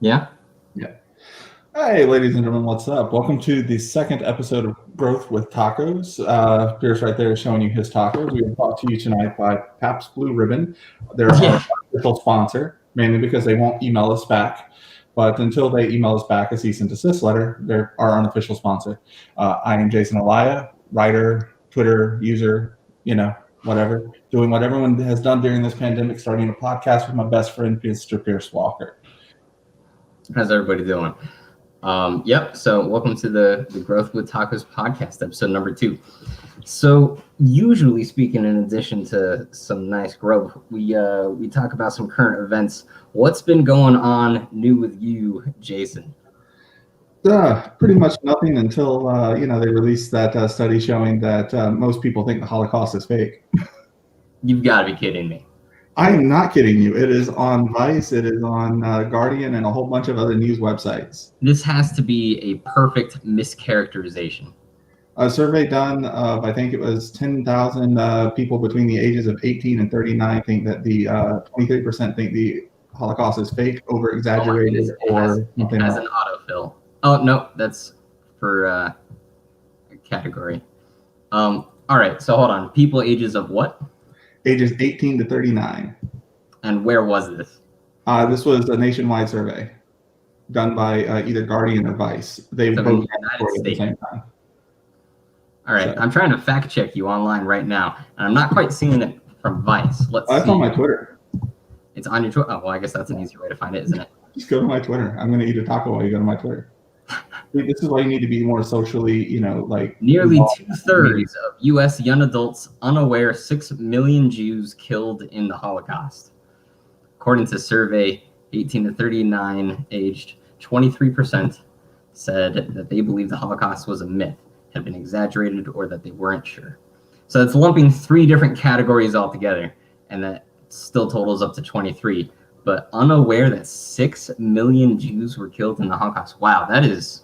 Yeah. Yeah. Hey, ladies and gentlemen, what's up? Welcome to the second episode of Growth with Tacos. Pierce right there is showing you his tacos. We are brought to you tonight by Pabst Blue Ribbon. They're our official sponsor, mainly because they won't email us back. But until they email us back a cease and desist letter, they're our unofficial sponsor. I am Jason Alaya, writer, Twitter user, whatever, doing what everyone has done during this pandemic, starting a podcast with my best friend, Mr. Pierce Walker. How's everybody doing? Yep. So welcome to the Growth with Tacos podcast, episode number 2. So usually speaking, in addition to some nice growth, we talk about some current events. What's been going on new with you, Jason? Pretty much nothing until they released that study showing that most people think the Holocaust is fake. You've got to be kidding me. I am not kidding you. It is on Vice, it is on Guardian, and a whole bunch of other news websites. This has to be a perfect mischaracterization. A survey done of, I think it was 10,000 people between the ages of 18 and 39 think that the 23% think the Holocaust is fake, over-exaggerated, or something else. As an autofill. Oh, no, that's for a category. All right, so hold on. People ages of what? Ages 18 to 39. And where was this? This was a nationwide survey done by either Guardian or Vice. They both at the same time. All right, so I'm trying to fact check you online right now, and I'm not quite seeing it from Vice. Let's see. That's on my Twitter. It's on your Twitter? Oh, well, I guess that's an easier way to find it, isn't it? Just go to my Twitter. I'm going to eat a taco while you go to my Twitter. This is why you need to be more socially, Nearly 2/3 of U.S. young adults unaware 6 million Jews killed in the Holocaust. According to survey, 18 to 39 aged, 23% said that they believe the Holocaust was a myth, had been exaggerated, or that they weren't sure. So that's lumping 3 different categories altogether, and that still totals up to 23. But unaware that 6 million Jews were killed in the Holocaust. Wow, that is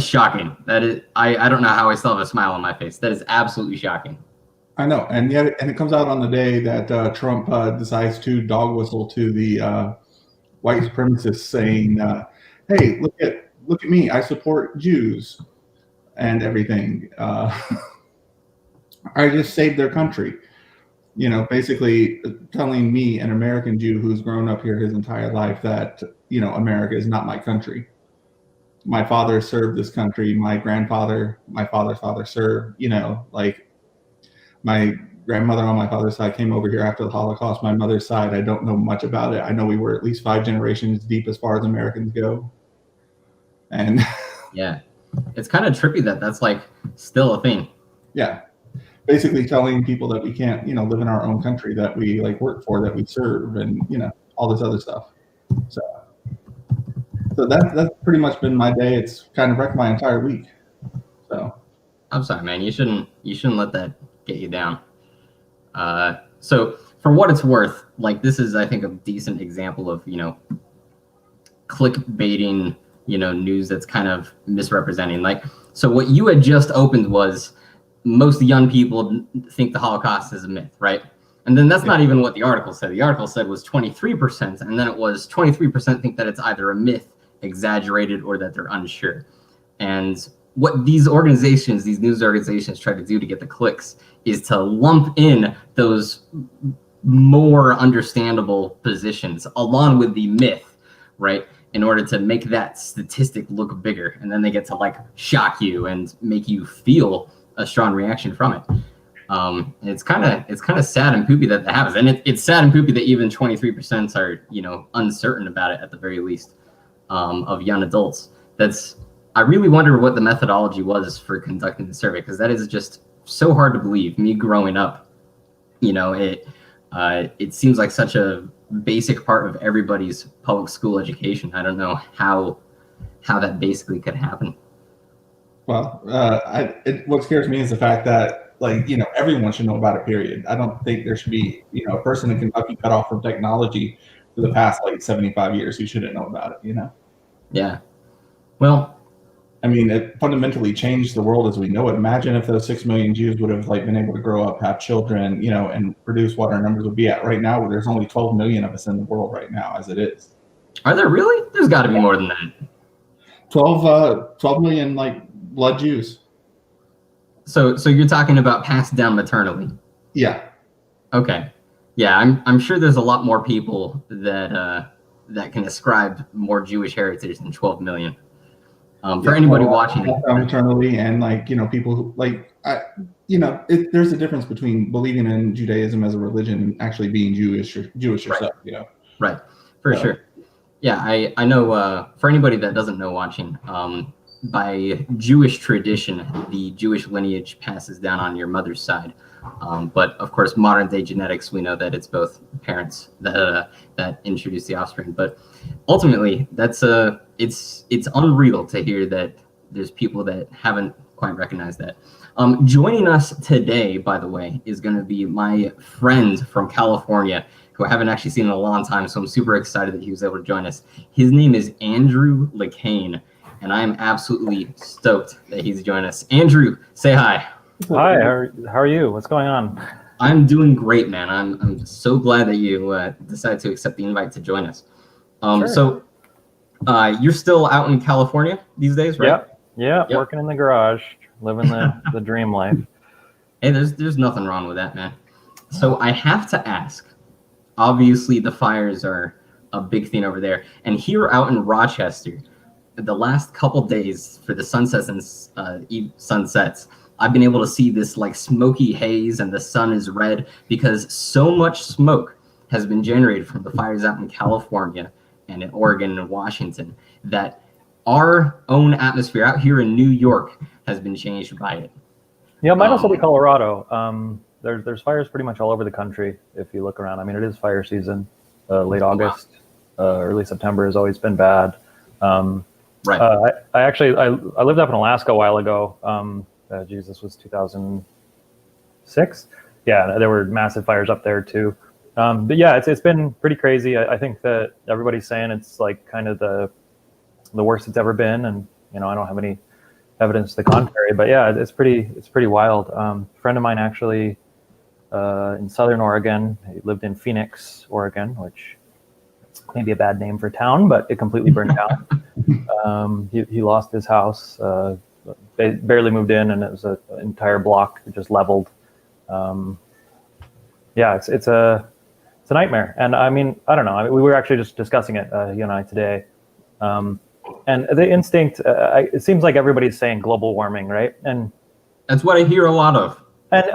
shocking. That is, I don't know how I still have a smile on my face. That is absolutely shocking. I know, and it comes out on the day that Trump decides to dog whistle to the white supremacists, saying, "Hey, look at me! I support Jews and everything. I just saved their country." Basically telling me, an American Jew who's grown up here his entire life, that America is not my country. My father served this country. My grandfather, my father's father served. My grandmother on my father's side came over here after the Holocaust. My mother's side, I don't know much about it. I know we were at least 5 generations deep as far as Americans go. And yeah, it's kind of trippy that that's like still a thing. Yeah, basically telling people that we can't, live in our own country that we work for, that we serve, and all this other stuff. So that's pretty much been my day. It's kind of wrecked my entire week. So I'm sorry, man. You shouldn't let that get you down. So for what it's worth, this is, I think, a decent example of clickbaiting, news that's kind of misrepresenting. So what you had just opened was, most young people think the Holocaust is a myth, right? And then that's not even what the article said. The article said was 23%, and then it was 23% think that it's either a myth, exaggerated, or that they're unsure. And what these news organizations try to do to get the clicks is to lump in those more understandable positions along with the myth, right? In order to make that statistic look bigger. And then they get to shock you and make you feel a strong reaction from it. It's kind of sad and poopy that happens, and it's sad and poopy that even 23% are uncertain about it, at the very least, of young adults. I really wonder what the methodology was for conducting the survey, because that is just so hard to believe. Me growing up, it seems like such a basic part of everybody's public school education. I don't know how that basically could happen. Well, what scares me is the fact that, everyone should know about it, period. I don't think there should be, a person in Kentucky cut off from technology for the past, 75 years who shouldn't know about it, Yeah. Well, I mean, it fundamentally changed the world as we know it. Imagine if those 6 million Jews would have been able to grow up, have children, and produce what our numbers would be at right now, where there's only 12 million of us in the world right now as it is. Are there really? There's got to be more than that. 12 million like blood Jews. So you're talking about passed down maternally. Yeah. Okay. Yeah, I'm sure there's a lot more people that can ascribe more Jewish heritage than 12 million. For anybody watching, maternally, and people who there's a difference between believing in Judaism as a religion and actually being Jewish yourself. Right, for sure. Yeah, I know. For anybody that doesn't know watching, by Jewish tradition, the Jewish lineage passes down on your mother's side. But of course, modern day genetics, we know that it's both parents that introduce the offspring. But ultimately, that's it's unreal to hear that there's people that haven't quite recognized that. Joining us today, by the way, is going to be my friend from California, who I haven't actually seen in a long time. So I'm super excited that he was able to join us. His name is Andrew LeCain, and I am absolutely stoked that he's joined us. Andrew, say hi. Hi, how are you? What's going on? I'm doing great, man. I'm so glad that you decided to accept the invite to join us. Sure. So you're still out in California these days, right? Yep. Working in the garage, living the dream life. Hey, there's nothing wrong with that, man. So I have to ask, obviously the fires are a big thing over there. And here out in Rochester, the last couple days for the sunsets and sunsets, I've been able to see this like smoky haze and the sun is red because so much smoke has been generated from the fires out in California and in Oregon and Washington that our own atmosphere out here in New York has been changed by it. Yeah, might also be Colorado. There's fires pretty much all over the country if you look around. I mean, it is fire season. Late August, early September has always been bad. Right. I lived up in Alaska a while ago. This was 2006. Yeah, there were massive fires up there too. But yeah, it's been pretty crazy. I think that everybody's saying it's like kind of the worst it's ever been, and I don't have any evidence to the contrary. But yeah, it's pretty wild. A friend of mine actually in Southern Oregon, he lived in Phoenix, Oregon, which may be a bad name for a town, but it completely burned down. He lost his house. They barely moved in, and it was an entire block just leveled. Yeah, it's a nightmare. And I mean, I don't know. I mean, we were actually just discussing it, you and I, today. And the instinct, it seems like everybody's saying global warming, right? And that's what I hear a lot of. And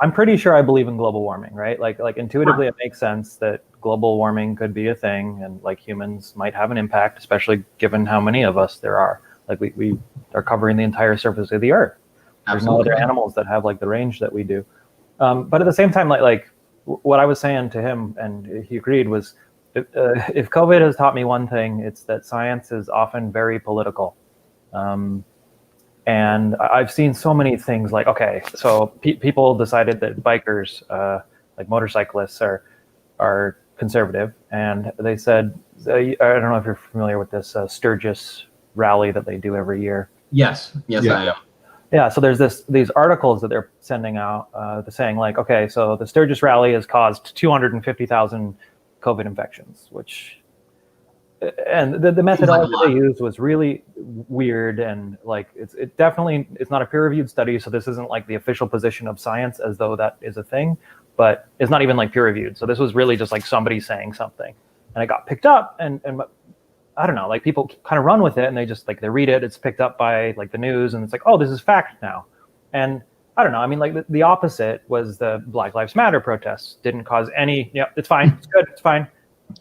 I'm pretty sure I believe in global warming, right? Like intuitively, it makes sense that global warming could be a thing, and like humans might have an impact, especially given how many of us there are. Like we are covering the entire surface of the earth. There's no other animals that have like the range that we do. But at the same time, like what I was saying to him, and he agreed, was if COVID has taught me one thing, it's that science is often very political. And I've seen so many things like, okay, so people decided that bikers, like motorcyclists, are conservative, and they said, I don't know if you're familiar with this Sturgis rally that they do every year. Yes, I am. Yeah, so there's these articles that they're sending out, saying like, okay, so the Sturgis rally has caused 250,000 COVID infections, and the methodology they used was really weird, and like it's not a peer-reviewed study, so this isn't like the official position of science as though that is a thing, but it's not even like peer-reviewed. So this was really just like somebody saying something, and it got picked up, and I don't know, like people kind of run with it, and they just like they read it, it's picked up by like the news, and it's like, oh, this is fact now. And I don't know, I mean, like the opposite was the Black Lives Matter protests didn't cause any, it's fine, it's good, it's fine.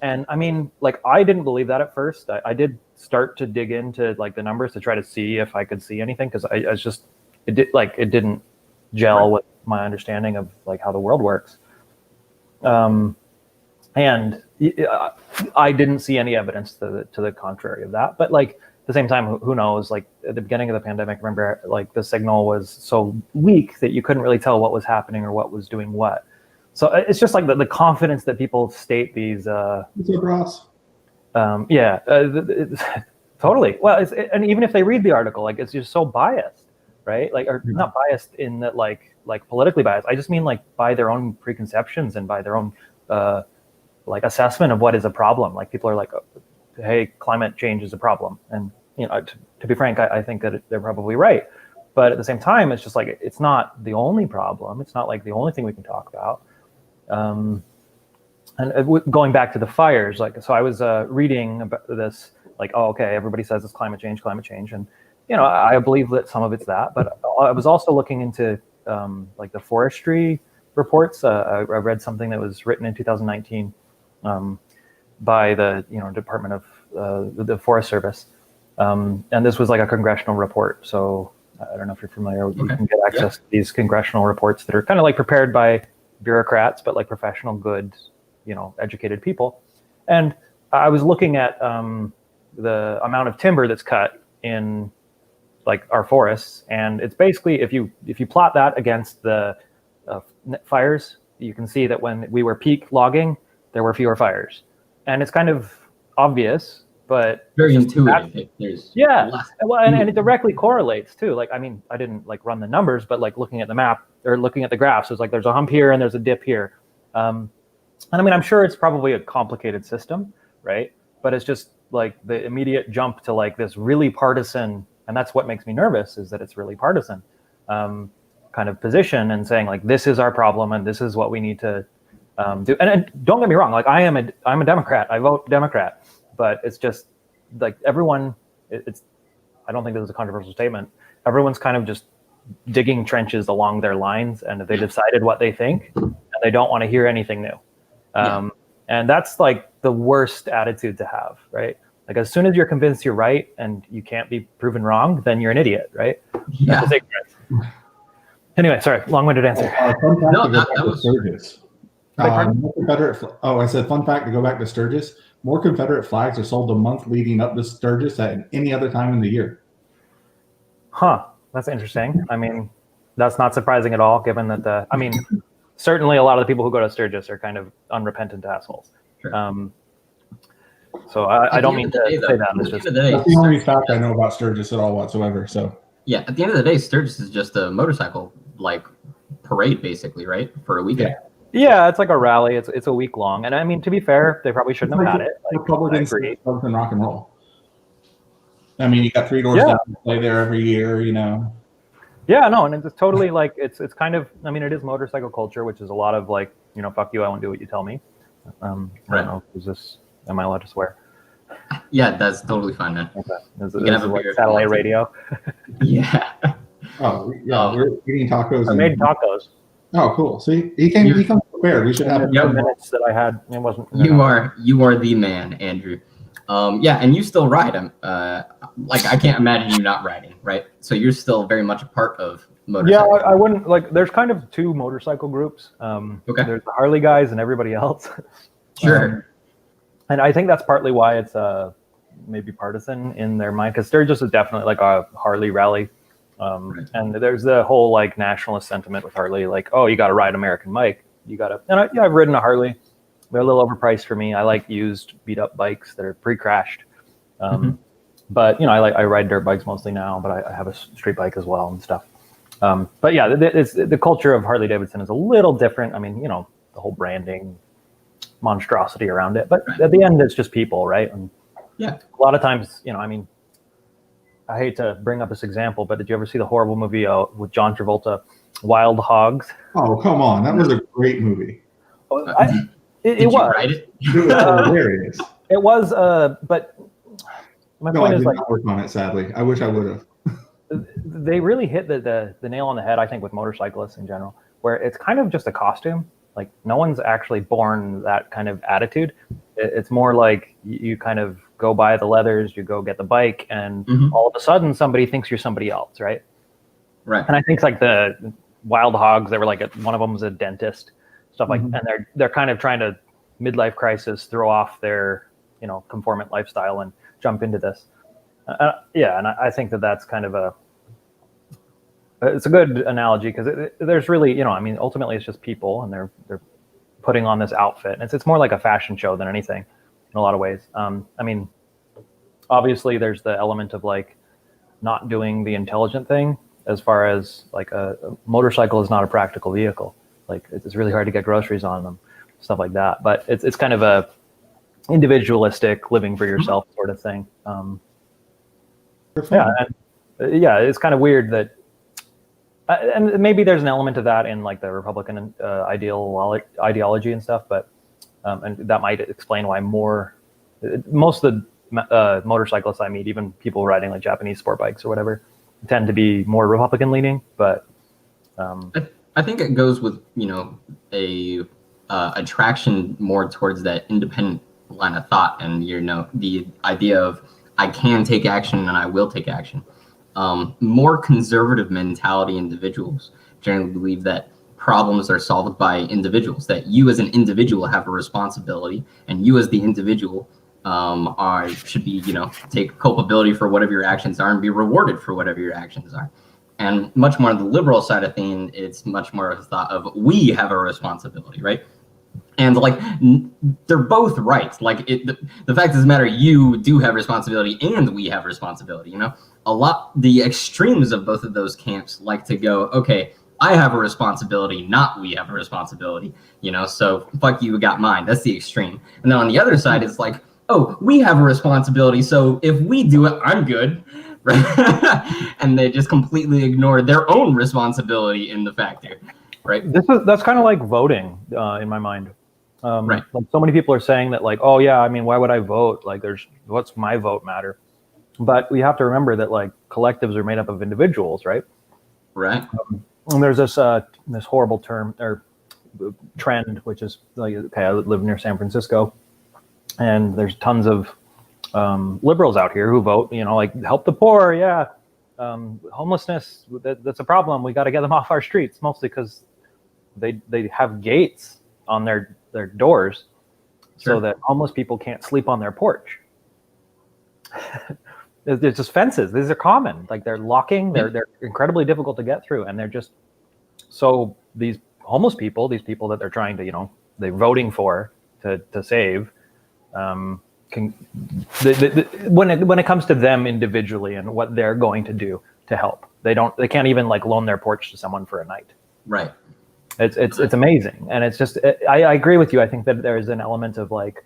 And I mean, like, I didn't believe that at first. I did start to dig into like the numbers to try to see if I could see anything, because it didn't gel with my understanding of like how the world works. And I didn't see any evidence to the contrary of that. But like at the same time, who knows? Like at the beginning of the pandemic, remember, like the signal was so weak that you couldn't really tell what was happening or what was doing what. So it's just like the confidence that people state these. What's up, Ross? Totally. Well, and even if they read the article, like it's just so biased, right? Like, or not biased in that, like politically biased. I just mean like by their own preconceptions and by their own like assessment of what is a problem. Like people are like, hey, climate change is a problem. And, to be frank, I think that they're probably right. But at the same time, it's just like, it's not the only problem. It's not like the only thing we can talk about. Going back to the fires, so I was reading about this, like, oh, okay, everybody says it's climate change. And, I believe that some of it's that, but I was also looking into like the Forestry Reports. I read something that was written in 2019 by the Department of the Forest Service, and this was like a congressional report. So I don't know if you're familiar. You can get access to these congressional reports that are kind of like prepared by bureaucrats, but like professional, good, educated people. And I was looking at the amount of timber that's cut in like our forests, and it's basically if you plot that against the fires, you can see that when we were peak logging, there were fewer fires, and it's kind of obvious, but very intuitive. Well, and it directly correlates too. Like, I mean, I didn't like run the numbers, but like looking at the map or looking at the graphs, it's like there's a hump here and there's a dip here. And I mean, I'm sure it's probably a complicated system, right? But it's just like the immediate jump to like this really partisan, and that's what makes me nervous, is that it's really partisan kind of position, and saying like, this is our problem and this is what we need to do. And don't get me wrong, like I'm a Democrat, I vote Democrat, but it's just like everyone, I don't think this is a controversial statement. Everyone's kind of just digging trenches along their lines, and they decided what they think, and they don't want to hear anything new. And that's like the worst attitude to have, right? Like as soon as you're convinced you're right and you can't be proven wrong, then you're an idiot, right? Yeah. That's ignorance. Anyway, sorry, long-winded answer. No, that was Sturgis. I said fun fact to go back to Sturgis. More Confederate flags are sold the month leading up to Sturgis than any other time in the year. Huh, that's interesting. I mean, that's not surprising at all, given that certainly a lot of the people who go to Sturgis are kind of unrepentant assholes. Sure. So I don't mean to say that. It's just, that's the only fact I know about Sturgis at all whatsoever. So yeah, at the end of the day, Sturgis is just a motorcycle like parade, basically, right? For a weekend. Yeah, it's like a rally. It's a week long, and I mean, to be fair, they probably shouldn't have had it. Like, Republicans and rock and roll. I mean, you got Three Doors Down to play there every year, Yeah, no, and it's totally like it's kind of. I mean, it is motorcycle culture, which is a lot of like, fuck you, I won't do what you tell me. I don't know. Am I allowed to swear? Yeah, that's totally fine, man. Okay. You can have a satellite radio. Yeah. Oh, yeah. We're eating tacos. I made tacos. Oh, cool. See, he came prepared. We should have the minutes that I had. It wasn't. You are the man, Andrew. Yeah, and you still ride. Like I can't imagine you not riding, right? So you're still very much a part of motorcycle. Yeah, I wouldn't like. There's kind of two motorcycle groups. Okay. There's the Harley guys and everybody else. Sure. And I think that's partly why it's maybe partisan in their mind, because Sturgis is definitely like a Harley rally. Right. And there's the whole like nationalist sentiment with Harley, like, oh, you got to ride American bike. You got to. And I've ridden a Harley. They're a little overpriced for me. I like used, beat up bikes that are pre-crashed. But I ride dirt bikes mostly now, but I have a street bike as well and stuff. But yeah, the culture of Harley Davidson is a little different. I mean, the whole branding monstrosity around it, but at the end, it's just people, right? And yeah, a lot of times, I hate to bring up this example, but did you ever see the horrible movie with John Travolta, Wild Hogs? Oh, come on. That was a great movie. It was. Write it? It was hilarious. It was, but my point is, like, not work on it, sadly. I wish I would have. They really hit the nail on the head, I think, with motorcyclists in general, where it's kind of just a costume. Like, no one's actually born that kind of attitude. It's more like you kind of go buy the leathers, you go get the bike, and all of a sudden somebody thinks you're somebody else, right? Right. And I think like the Wild Hogs, they were like one of them was a dentist, stuff like, and they're kind of trying to midlife crisis, throw off their conformant lifestyle and jump into this. And I think that's kind of it's a good analogy, because there's really, ultimately it's just people, and they're putting on this outfit. And it's more like a fashion show than anything in a lot of ways. Obviously there's the element of like not doing the intelligent thing, as far as like a motorcycle is not a practical vehicle. Like, it's really hard to get groceries on them. stuff like that. But it's kind of a individualistic, living for yourself sort of thing. It's kind of weird that, and maybe there's an element of that in like the Republican ideology and stuff, but and that might explain why most of the motorcyclists I meet, even people riding like Japanese sport bikes or whatever, tend to be more Republican leaning. But I think it goes with, a attraction more towards that independent line of thought, and the idea of I can take action and I will take action. More conservative mentality individuals generally believe that problems are solved by individuals, that you as an individual have a responsibility, and you as the individual should be, take culpability for whatever your actions are and be rewarded for whatever your actions are. And much more on the liberal side of things, it's much more of a thought of we have a responsibility, right? And like they're both right. Like the fact of the matter, you do have responsibility, and we have responsibility. The extremes of both of those camps like to go, okay, I have a responsibility, not we have a responsibility. So fuck you, got mine. That's the extreme. And then on the other side, it's like, oh, we have a responsibility, so if we do it, I'm good, right? And they just completely ignore their own responsibility in the factor, right? That's kind of like voting in my mind. Right. Like so many people are saying that, like, oh yeah, I mean, why would I vote? Like, what's my vote matter? But we have to remember that like collectives are made up of individuals, right? Right. And there's this horrible term or trend, which is like, okay, I live near San Francisco, and there's tons of liberals out here who vote, like help the poor, yeah. Homelessness, that's a problem. We got to get them off our streets, mostly because they have gates on their doors, Sure. so that homeless people can't sleep on their porch. There's just fences. These are common. Like they're locking. They're incredibly difficult to get through, and they're just so these homeless people, these people that they're trying to, they're voting for to save. When it comes to them individually and what they're going to do to help, they can't even like loan their porch to someone for a night. Right. It's amazing, and it's just I agree with you. I think that there is an element of like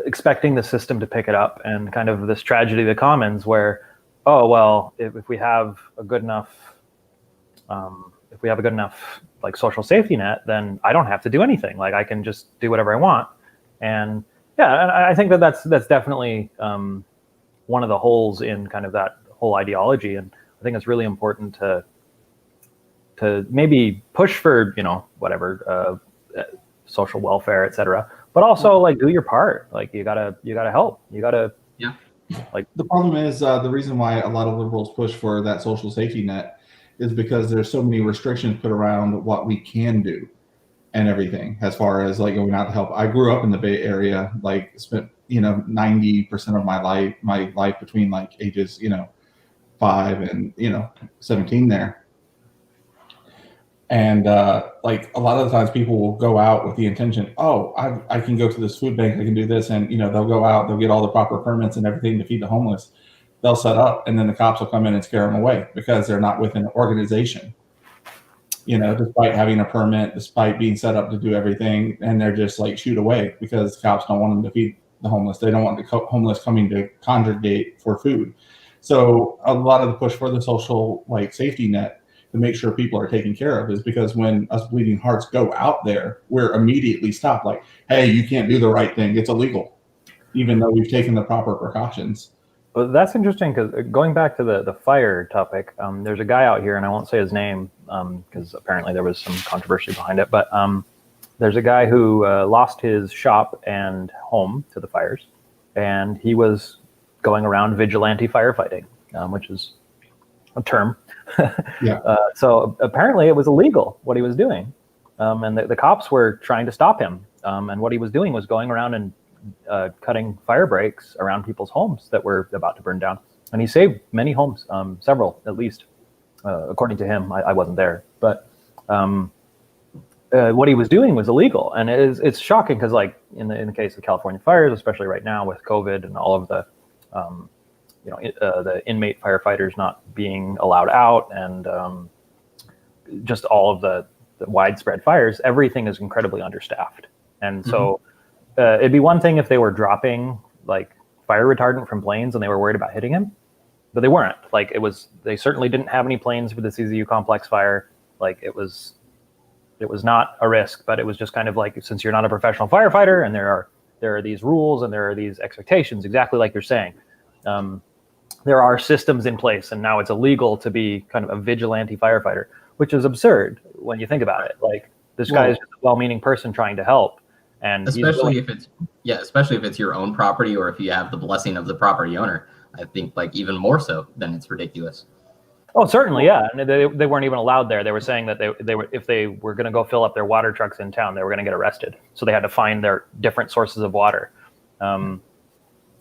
expecting the system to pick it up, and kind of this tragedy of the commons where, oh well, if we have a good enough like social safety net, then I don't have to do anything. Like I can just do whatever I want. And yeah, and I think that's definitely one of the holes in kind of that whole ideology. And I think it's really important to maybe push for, whatever, social welfare, et cetera, but also like do your part. Like you gotta help. You gotta, yeah. Like the problem is the reason why a lot of liberals push for that social safety net is because there's so many restrictions put around what we can do and everything, as far as like going out to help. I grew up in the Bay Area, like spent 90% of my life between like ages 5 and 17 there. And like a lot of the times people will go out with the intention, oh, I can go to this food bank, I can do this, and they'll go out, they'll get all the proper permits and everything to feed the homeless. They'll set up, and then the cops will come in and scare them away because they're not within an organization. Despite having a permit, despite being set up to do everything, and they're just like shoot away because cops don't want them to feed the homeless. They don't want the homeless coming to congregate for food. So a lot of the push for the social like safety net to make sure people are taken care of is because when us bleeding hearts go out there, we're immediately stopped. Like, hey, you can't do the right thing. It's illegal, even though we've taken the proper precautions. Well, that's interesting because going back to the fire topic, there's a guy out here, and I won't say his name because apparently there was some controversy behind it, but there's a guy who lost his shop and home to the fires, and he was going around vigilante firefighting, which is a term. Yeah. So apparently it was illegal what he was doing, and the cops were trying to stop him, and what he was doing was going around and cutting fire breaks around people's homes that were about to burn down. And he saved many homes, several at least, according to him. I wasn't there, but what he was doing was illegal. And it's shocking because like in the case of California fires, especially right now with COVID and all of the the inmate firefighters not being allowed out, and just all of the the widespread fires, everything is incredibly understaffed. And so it'd be one thing if they were dropping like fire retardant from planes and they were worried about hitting him, but they weren't. Like they certainly didn't have any planes for the CZU complex fire. Like it was not a risk, but it was just kind of like, since you're not a professional firefighter and there are these rules and there are these expectations, exactly like you're saying. There are systems in place, and now it's illegal to be kind of a vigilante firefighter, which is absurd when you think about it. Like this guy is just a well-meaning person trying to help, and especially if it's your own property, or if you have the blessing of the property owner. I think like even more so, then it's ridiculous. Oh, certainly, yeah. And they weren't even allowed there. They were saying that they were, if they were going to go fill up their water trucks in town, they were going to get arrested. So they had to find their different sources of water.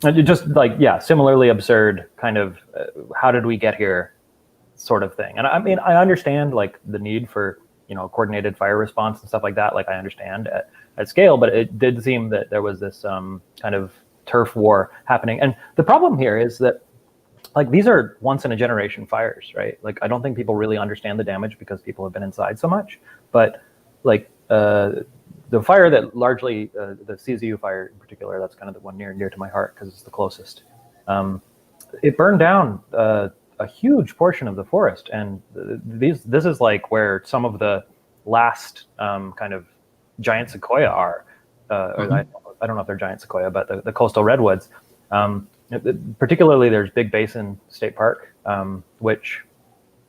And just like, yeah, similarly absurd kind of how did we get here sort of thing. And I mean, I understand like the need for, coordinated fire response and stuff like that. Like I understand at scale, but it did seem that there was this kind of turf war happening. And the problem here is that like these are once in a generation fires, right? Like I don't think people really understand the damage because people have been inside so much. But like the fire that largely, the CZU fire in particular, that's kind of the one near and dear to my heart because it's the closest. It burned down a huge portion of the forest, and this is like where some of the last kind of giant sequoia are. I don't know if they're giant sequoia, but the coastal redwoods. Particularly, there's Big Basin State Park, which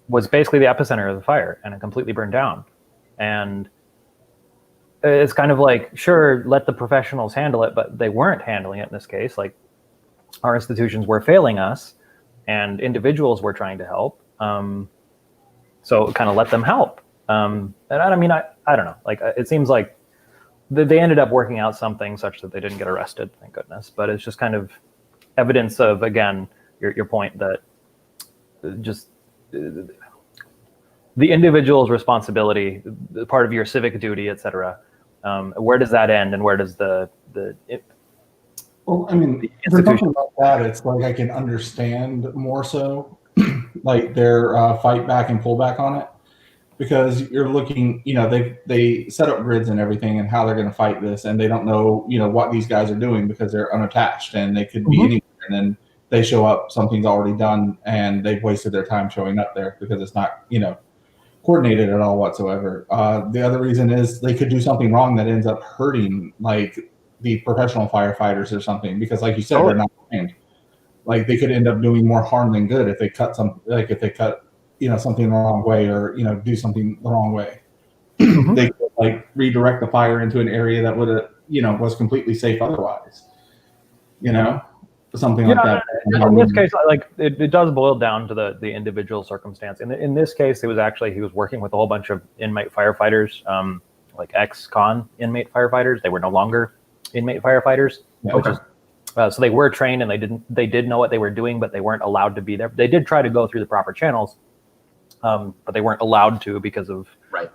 was basically the epicenter of the fire, and it completely burned down. And it's kind of like, sure, let the professionals handle it, but they weren't handling it in this case. Like our institutions were failing us, and individuals were trying to help. So kind of let them help. And I mean, I don't know. Like it seems like they ended up working out something such that they didn't get arrested, thank goodness. But it's just kind of evidence of, again, your point that just the individual's responsibility, part of your civic duty, et cetera. Where does that end, and where does the well, I mean, for something like that, it's like I can understand more so, like their fight back and pull back on it, because you're looking, they set up grids and everything and how they're going to fight this, and they don't know, what these guys are doing because they're unattached and they could be anywhere, and then they show up, something's already done, and they've wasted their time showing up there because it's not, coordinated at all whatsoever. The other reason is they could do something wrong that ends up hurting like the professional firefighters or something, because like you said, they're not trained. Like they could end up doing more harm than good if they cut something the wrong way, or do something the wrong way. They could like redirect the fire into an area that would have was completely safe otherwise. Something like that. In this case, like it does boil down to the individual circumstance. In this case, it was actually, he was working with a whole bunch of inmate firefighters, like ex-con inmate firefighters. They were no longer inmate firefighters, which is so they were trained and they did know what they were doing, but they weren't allowed to be there. They did try to go through the proper channels, but they weren't allowed to because of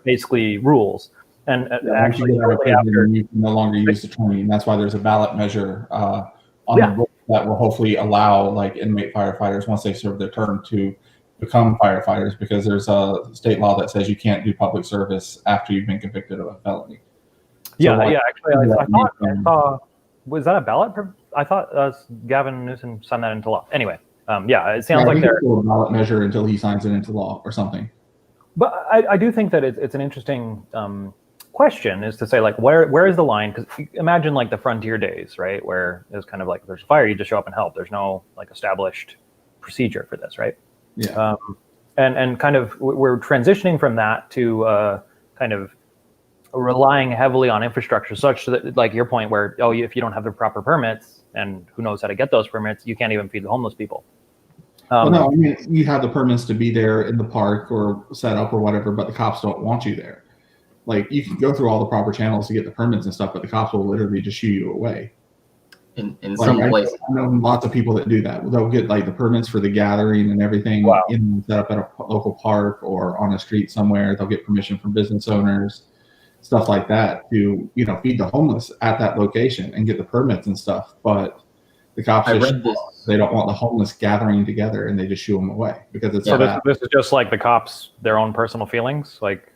basically rules. And actually, you can no longer use the training. That's why there's a ballot measure on the book that will hopefully allow like inmate firefighters, once they serve their term, to become firefighters, because there's a state law that says you can't do public service after you've been convicted of a felony. Actually, I saw, was that a ballot? I thought Gavin Newsom signed that into law. Anyway, it sounds like they're a ballot measure until he signs it into law or something. But I do think that it's an interesting question, is to say like where is the line? Because imagine like the frontier days, right, where it was kind of like there's a fire, you just show up and help. There's no like established procedure for this, right? And kind of we're transitioning from that to kind of relying heavily on infrastructure, such that, like your point, where if you don't have the proper permits, and who knows how to get those permits, you can't even feed the homeless people. Well, no, I mean, you have the permits to be there in the park or set up or whatever, but the cops don't want you there. Like you can go through all the proper channels to get the permits and stuff, but the cops will literally just shoo you away. In some places, I know lots of people that do that. They'll get like the permits for the gathering and everything, set up at a local park or on a street somewhere. They'll get permission from business owners, stuff like that, to feed the homeless at that location and get the permits and stuff. But the cops they don't want the homeless gathering together, and they just shoo them away because it's this is just like the cops, their own personal feelings, like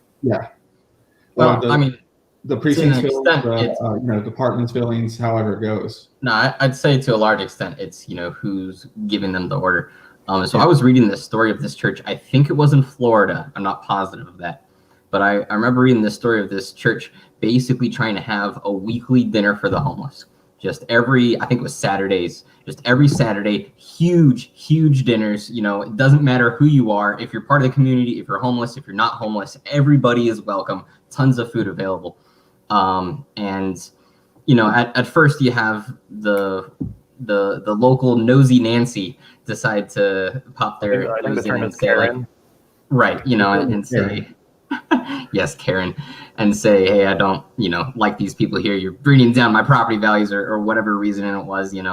Well, I mean, the to precinct's an feelings, extent, it's department's feelings, however it goes. no. I'd say to a large extent, it's who's giving them the order. So Yeah. I was reading the story of this church. I think it was in Florida. I'm not positive of that, but I remember reading the story of this church basically trying to have a weekly dinner for the homeless. Just I think it was Saturdays, just every Saturday, huge dinners. It doesn't matter who you are. If you're part of the community, if you're homeless, if you're not homeless, everybody is welcome. Tons of food available. And at first you have the local nosy Nancy decide to pop their I think the nose in term and is say, like, Karen. right, and say, yes, Karen, and say, hey, I don't, like these people here. You're bringing down my property values, or whatever reason it was, and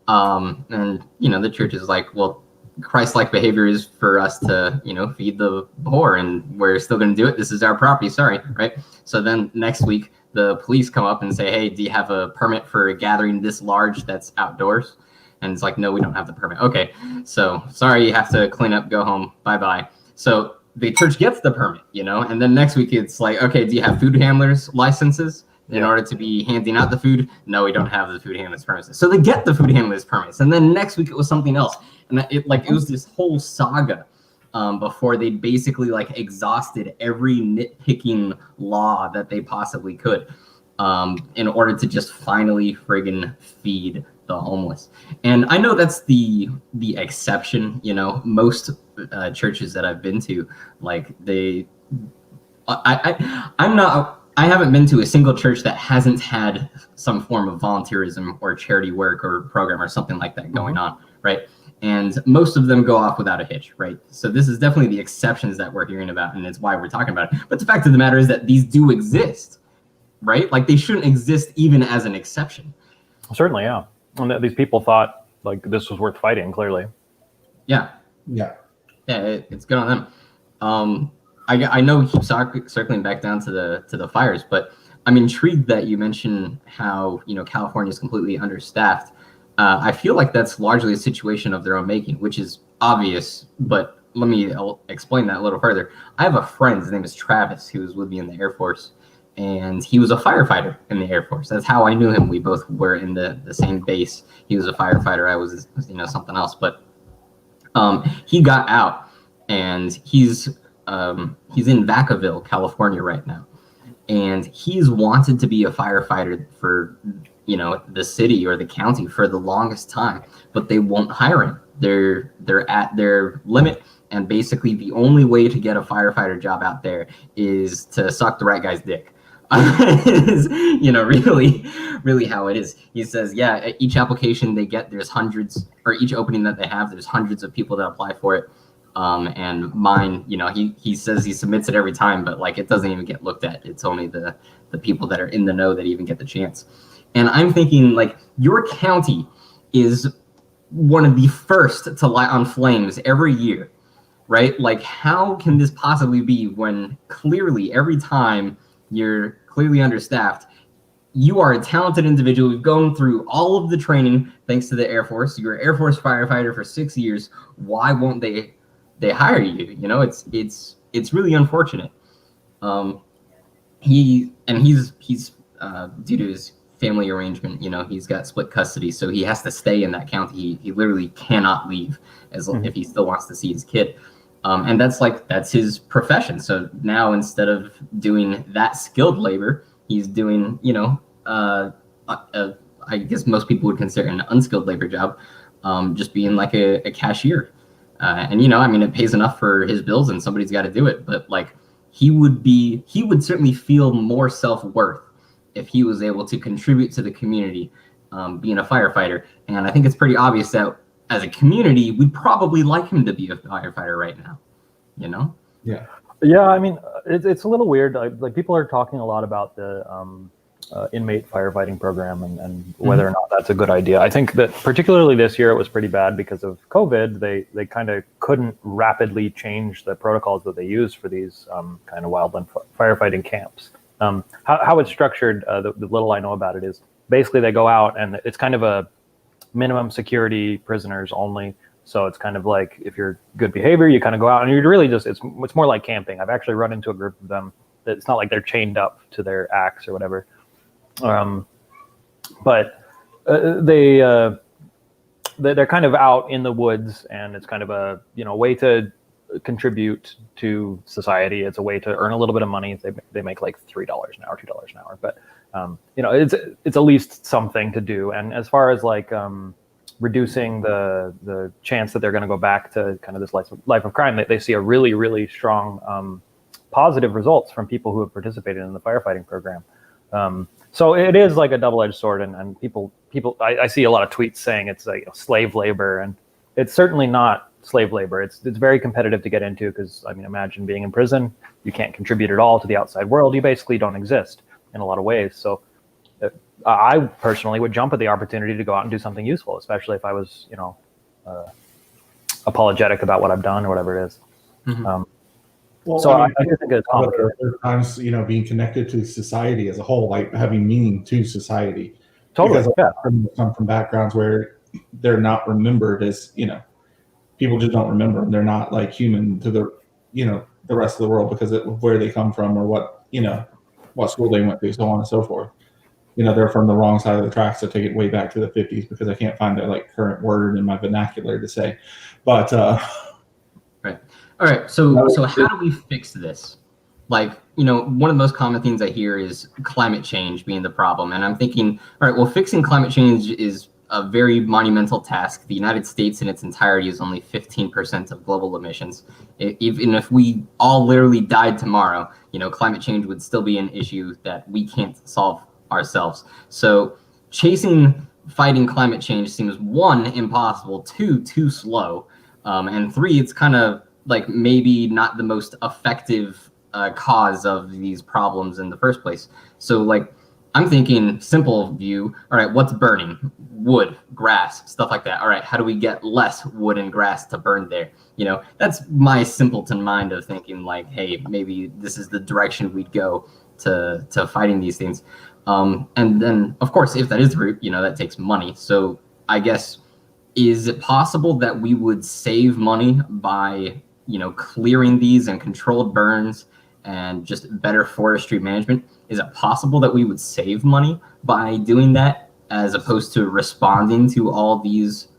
the church is like, well, Christ-like behavior is for us to, feed the poor, and we're still going to do it. This is our property. Sorry, right? So then next week, the police come up and say, hey, do you have a permit for a gathering this large that's outdoors? And it's like, no, we don't have the permit. Okay, so sorry, you have to clean up, go home, bye-bye. So the church gets the permit, and then next week it's like, okay, do you have food handlers licenses in order to be handing out the food? No, we don't have the food handlers permits. So they get the food handlers permits, and then next week it was something else, and it was this whole saga before they basically exhausted every nitpicking law that they possibly could in order to just finally friggin' feed the homeless. And I know that's the exception. Most churches that I've been to, I haven't been to a single church that hasn't had some form of volunteerism or charity work or program or something like that going on, right? And most of them go off without a hitch, right? So this is definitely the exceptions that we're hearing about, and it's why we're talking about it. But the fact of the matter is that these do exist, right? They shouldn't exist even as an exception. Certainly, yeah. And these people thought this was worth fighting, clearly. Yeah. It's good on them. I know we keep circling back down to the fires, but I'm intrigued that you mentioned how California is completely understaffed. I feel like that's largely a situation of their own making, which is obvious, but I'll explain that a little further. I have a friend, his name is Travis, who was with me in the Air Force, and he was a firefighter in the Air Force. That's how I knew him. We both were in the same base. He was a firefighter. I was, something else. But he got out, and he's in Vacaville, California right now, and he's wanted to be a firefighter for the city or the county for the longest time, but they won't hire him. They're at their limit, and basically the only way to get a firefighter job out there is to suck the right guy's dick. Is, really how it is. He says, yeah, each application they get, there's hundreds, or each opening that they have, there's hundreds of people that apply for it. And mine, he says he submits it every time, but it doesn't even get looked at. It's only the people that are in the know that even get the chance. And I'm thinking, your county is one of the first to light on flames every year, right? How can this possibly be when clearly every time you're clearly understaffed? You are a talented individual. We've gone through all of the training thanks to the Air Force. You're an Air Force firefighter for 6 years. Why won't they hire you? It's really unfortunate. He's due to his family arrangement, he's got split custody, so he has to stay in that county. He literally cannot leave if he still wants to see his kid. And that's his profession. So now instead of doing that skilled labor, he's doing, I guess most people would consider an unskilled labor job, just being a cashier. And it pays enough for his bills, and somebody's got to do it. But he would certainly feel more self-worth if he was able to contribute to the community, being a firefighter. And I think it's pretty obvious that as a community, we'd probably like him to be a firefighter right now, Yeah. Yeah, it's a little weird. People are talking a lot about the inmate firefighting program and whether or not that's a good idea. I think that particularly this year it was pretty bad because of COVID. They kind of couldn't rapidly change the protocols that they use for these kind of wildland firefighting camps. How it's structured, the little I know about it is basically they go out and it's kind of a minimum security prisoners only. So it's kind of if you're good behavior, you kind of go out and you're really it's more like camping. I've actually run into a group of them. it's not like they're chained up to their axe or whatever. But they're kind of out in the woods, and it's kind of a way to contribute to society. It's a way to earn a little bit of money. They make like $3 an hour, $2 an hour, but it's at least something to do. And as far as like reducing the chance that they're going to go back to kind of this life of crime, they see a really, really strong positive results from people who have participated in the firefighting program. So it is like a double-edged sword, and people I see a lot of tweets saying it's like slave labor, and it's certainly not slave labor. It's very competitive to get into, because I mean, imagine being in prison. You can't contribute at all to the outside world. You basically don't exist in a lot of ways. So I personally would jump at the opportunity to go out and do something useful, especially if I was apologetic about what I've done or whatever it is. Well, so I do think it's complicated. There are times, being connected to society as a whole, like having meaning to society. Totally, Because yeah. criminals come from backgrounds where they're not remembered as, people just don't remember them. They're not like human to the rest of the world because of where they come from or what school they went to, so on and so forth. They're from the wrong side of the tracks, to take it way back to the 50s, because I can't find that like current word in my vernacular to say. But right. All right. So how do we fix this? Like, one of the most common things I hear is climate change being the problem. And I'm thinking, all right, well, fixing climate change is a very monumental task. The United States in its entirety is only 15% of global emissions. Even if we all literally died tomorrow, climate change would still be an issue that we can't solve ourselves. So fighting climate change seems, 1, impossible, 2, too slow, and 3, it's kind of like maybe not the most effective cause of these problems in the first place. So like, I'm thinking simple view. All right, what's burning? Wood, grass, stuff like that. All right, how do we get less wood and grass to burn there? That's my simpleton mind of thinking like, hey, maybe this is the direction we'd go to fighting these things. And then, of course, if that is the route, that takes money. So I guess, is it possible that we would save money by, clearing these and controlled burns and just better forestry management? Is it possible that we would save money by doing that, as opposed to responding to all these,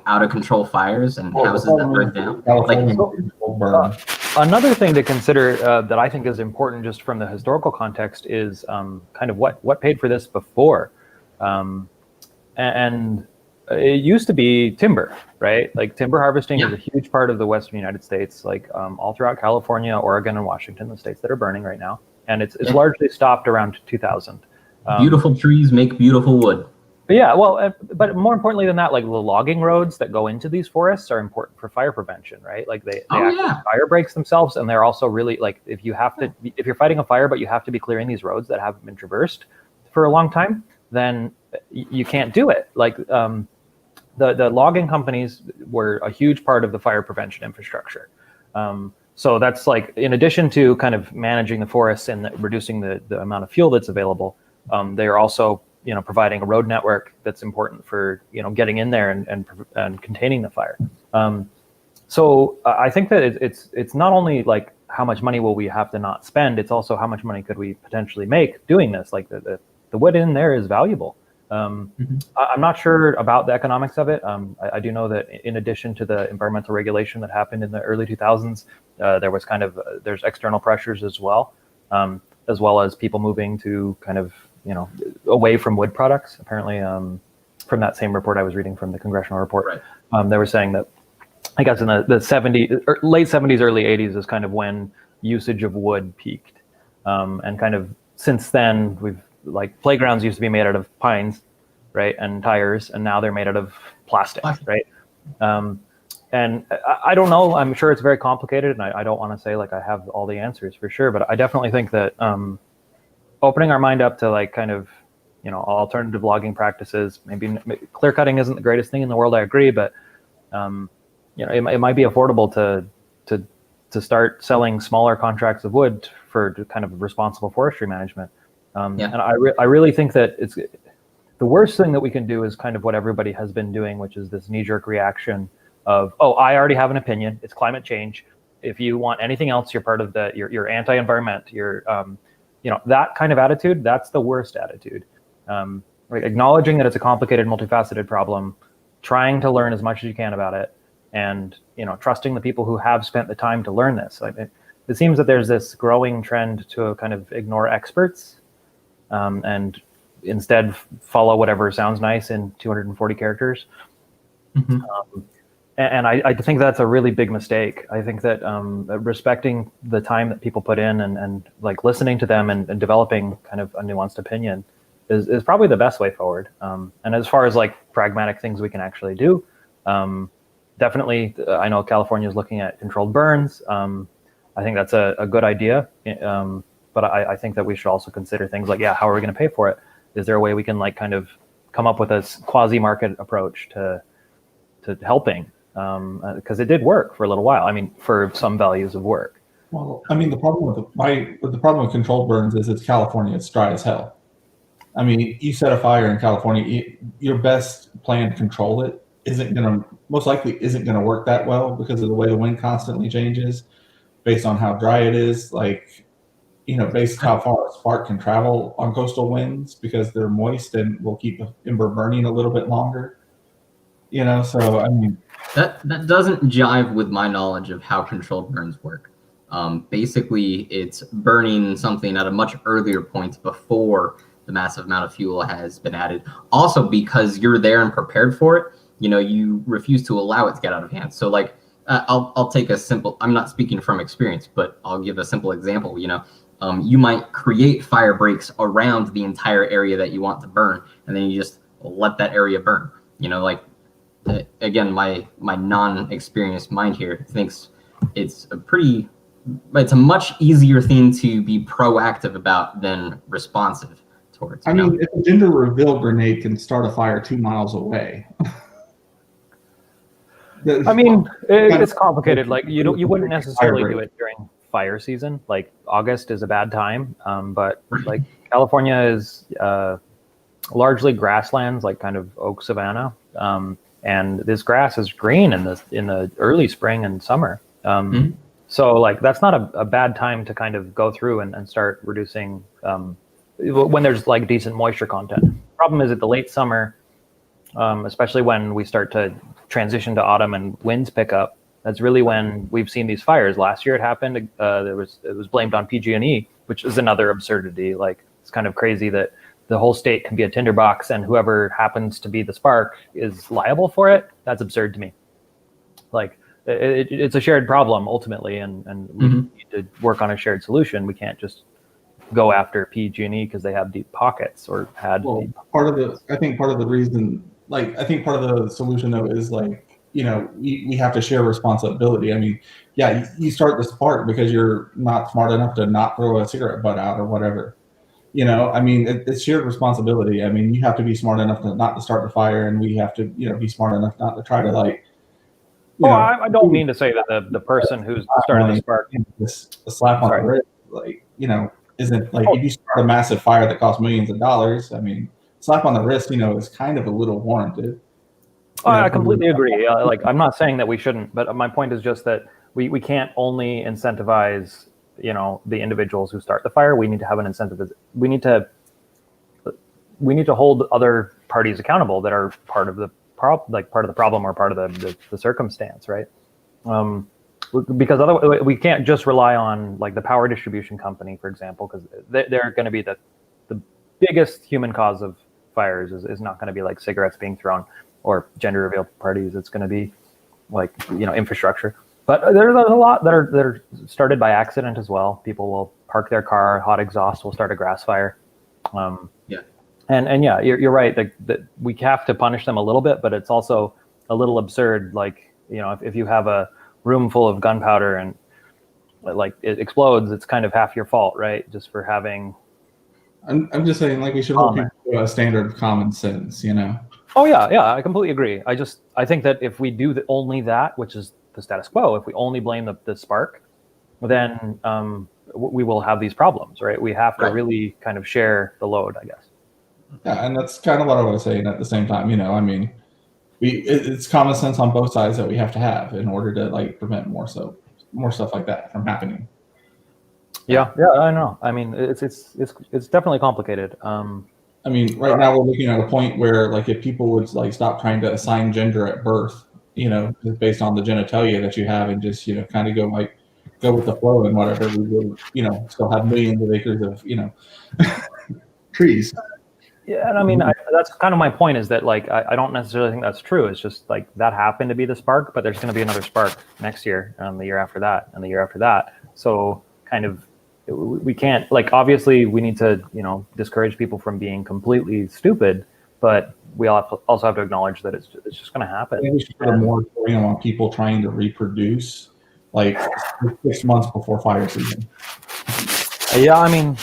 out of control fires and houses that burn down? Another thing to consider that I think is important, just from the historical context, is kind of what paid for this before. And it used to be timber, right? Like timber harvesting is a huge part of the Western United States, like all throughout California, Oregon, and Washington, the states that are burning right now. And it's largely stopped around 2000. Beautiful trees make beautiful wood. But yeah, well, but more importantly than that, like the logging roads that go into these forests are important for fire prevention, right? Like they fire breaks themselves, and they're also really, like, if you're fighting a fire but you have to be clearing these roads that haven't been traversed for a long time, then you can't do it. Like the logging companies were a huge part of the fire prevention infrastructure. So that's like, in addition to kind of managing the forests and reducing the amount of fuel that's available, they are also providing a road network that's important for getting in there and containing the fire. So I think that it's not only like how much money will we have to not spend, it's also how much money could we potentially make doing this. Like the wood in there is valuable. I'm not sure about the economics of it. I do know that in addition to the environmental regulation that happened in the early 2000s, there was there's external pressures as well as people moving to kind of, away from wood products. Apparently, from that same report I was reading from the congressional report, they were saying that, I guess in the 70s, late 70s, early 80s is kind of when usage of wood peaked. And kind of since then, like playgrounds used to be made out of pines, right, and tires, and now they're made out of plastic, right? And I don't know. I'm sure it's very complicated, and I don't want to say like I have all the answers for sure, but I definitely think that opening our mind up to like kind of alternative logging practices, maybe clear cutting isn't the greatest thing in the world, I agree, but it might be affordable to start selling smaller contracts of wood for kind of responsible forestry management. And I really think that it's the worst thing that we can do is kind of what everybody has been doing, which is this knee-jerk reaction of, oh, I already have an opinion. It's climate change. If you want anything else, you're part of you're anti-environment. You're, that kind of attitude. That's the worst attitude. Like acknowledging that it's a complicated, multifaceted problem, trying to learn as much as you can about it, and trusting the people who have spent the time to learn this. It seems that there's this growing trend to kind of ignore experts, and instead follow whatever sounds nice in 240 characters. And I think that's a really big mistake. I think that respecting the time that people put in and like listening to them and developing kind of a nuanced opinion is probably the best way forward. And as far as like pragmatic things we can actually do, definitely, I know California is looking at controlled burns. I think that's a good idea. But I think that we should also consider things like, how are we going to pay for it? Is there a way we can like kind of come up with a quasi-market approach to helping? Because it did work for a little while. I mean, for some values of work. Well, I mean, the problem with controlled burns is it's California. It's dry as hell. I mean, you set a fire in California, your best plan to control it most likely isn't going to work that well because of the way the wind constantly changes based on how dry it is. Like, based on how far a spark can travel on coastal winds because they're moist and will keep the ember burning a little bit longer. So I mean, that doesn't jive with my knowledge of how controlled burns work. Basically, it's burning something at a much earlier point before the massive amount of fuel has been added. Also, because you're there and prepared for it, you refuse to allow it to get out of hand. So, like, I'll take a simple. I'm not speaking from experience, but I'll give a simple example. You might create fire breaks around the entire area that you want to burn, and then you just let that area burn. Again, my non-experienced mind here thinks it's a much easier thing to be proactive about than responsive towards. I mean, if a gender reveal grenade can start a fire 2 miles away. I mean, it's complicated. Like you wouldn't necessarily do it during fire season. Like August is a bad time, but like California is largely grasslands, like kind of oak savanna. And this grass is green in the early spring and summer. So like that's not a bad time to kind of go through and start reducing when there's like decent moisture content. Problem is at the late summer, especially when we start to transition to autumn and winds pick up. That's really when we've seen these fires. Last year it happened. It was blamed on PG&E, which is another absurdity. Like it's kind of crazy that the whole state can be a tinderbox and whoever happens to be the spark is liable for it. That's absurd to me. Like it's a shared problem ultimately, and we need to work on a shared solution. We can't just go after PG&E because they have deep pockets or had. Well, part of the solution though is like, we have to share responsibility. I mean, you start the spark because you're not smart enough to not throw a cigarette butt out or whatever. I mean, it's shared responsibility. I mean, you have to be smart enough not to start the fire, and we have to, be smart enough not to try to like. I don't mean to say that the person who's started the spark. A slap on the wrist, like, isn't like if you start a massive fire that costs millions of dollars. I mean, slap on the wrist, is kind of a little warranted. I completely agree. Like, I'm not saying that we shouldn't, but my point is just that we can't only incentivize, the individuals who start the fire. We need to have an incentive. We need to hold other parties accountable that are part of the problem or part of the circumstance, right? Because otherwise we can't just rely on like the power distribution company, for example, because they're going to be the biggest human cause of fires is not going to be like cigarettes being thrown or gender reveal parties. It's going to be like, infrastructure. But there's a lot that are started by accident as well. People will park their car, hot exhaust will start a grass fire. And you're right. That we have to punish them a little bit, but it's also a little absurd. Like, if you have a room full of gunpowder and like it explodes, it's kind of half your fault, right? Just for having. I'm just saying, like, we should hold people to a standard of common sense, Oh yeah, I completely agree. I think that if we do only that, which is the status quo, if we only blame the spark, then we will have these problems, right? We have to really kind of share the load, I guess. Yeah, and that's kind of what I was saying at the same time. I mean, it's common sense on both sides that we have to have in order to like prevent more so more stuff like that from happening. Yeah, I know. I mean, it's definitely complicated. I mean, right now we're looking at a point where, like, if people would like stop trying to assign gender at birth, just based on the genitalia that you have, and just kind of go with the flow and whatever, we would still have millions of acres of trees. Yeah, and I mean, that's kind of my point, is that like I don't necessarily think that's true. It's just like that happened to be the spark, but there's going to be another spark next year, the year after that, and the year after that. So kind of we can't, like, obviously we need to discourage people from being completely stupid, but we also have to acknowledge that it's just going to happen. I think we should put a moratorium on people trying to reproduce like 6 months before fire season. Yeah, I mean,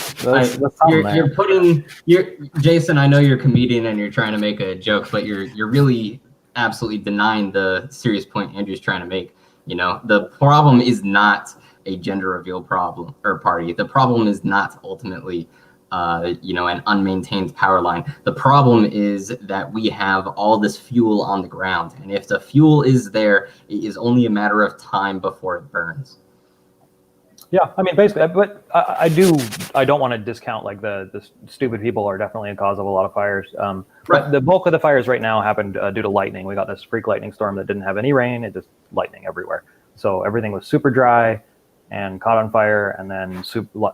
you're Jason. I know you're a comedian and you're trying to make a joke, but you're really absolutely denying the serious point Andrew's trying to make. The problem is not a gender reveal problem or party. The problem is not ultimately, an unmaintained power line. The problem is that we have all this fuel on the ground, and if the fuel is there, it is only a matter of time before it burns. Yeah, I mean, basically, but I don't want to discount, like, the stupid people are definitely a cause of a lot of fires. Right. The bulk of the fires right now happened due to lightning. We got this freak lightning storm that didn't have any rain. It just lightning everywhere. So everything was super dry and caught on fire, and then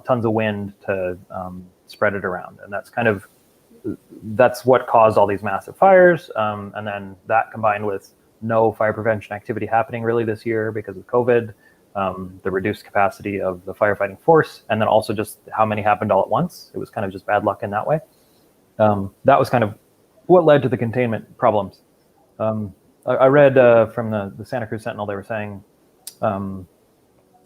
tons of wind to spread it around. And that's what caused all these massive fires. And then that combined with no fire prevention activity happening really this year because of COVID, the reduced capacity of the firefighting force, and then also just how many happened all at once. It was kind of just bad luck in that way. That was kind of what led to the containment problems. I read from the Santa Cruz Sentinel, they were saying,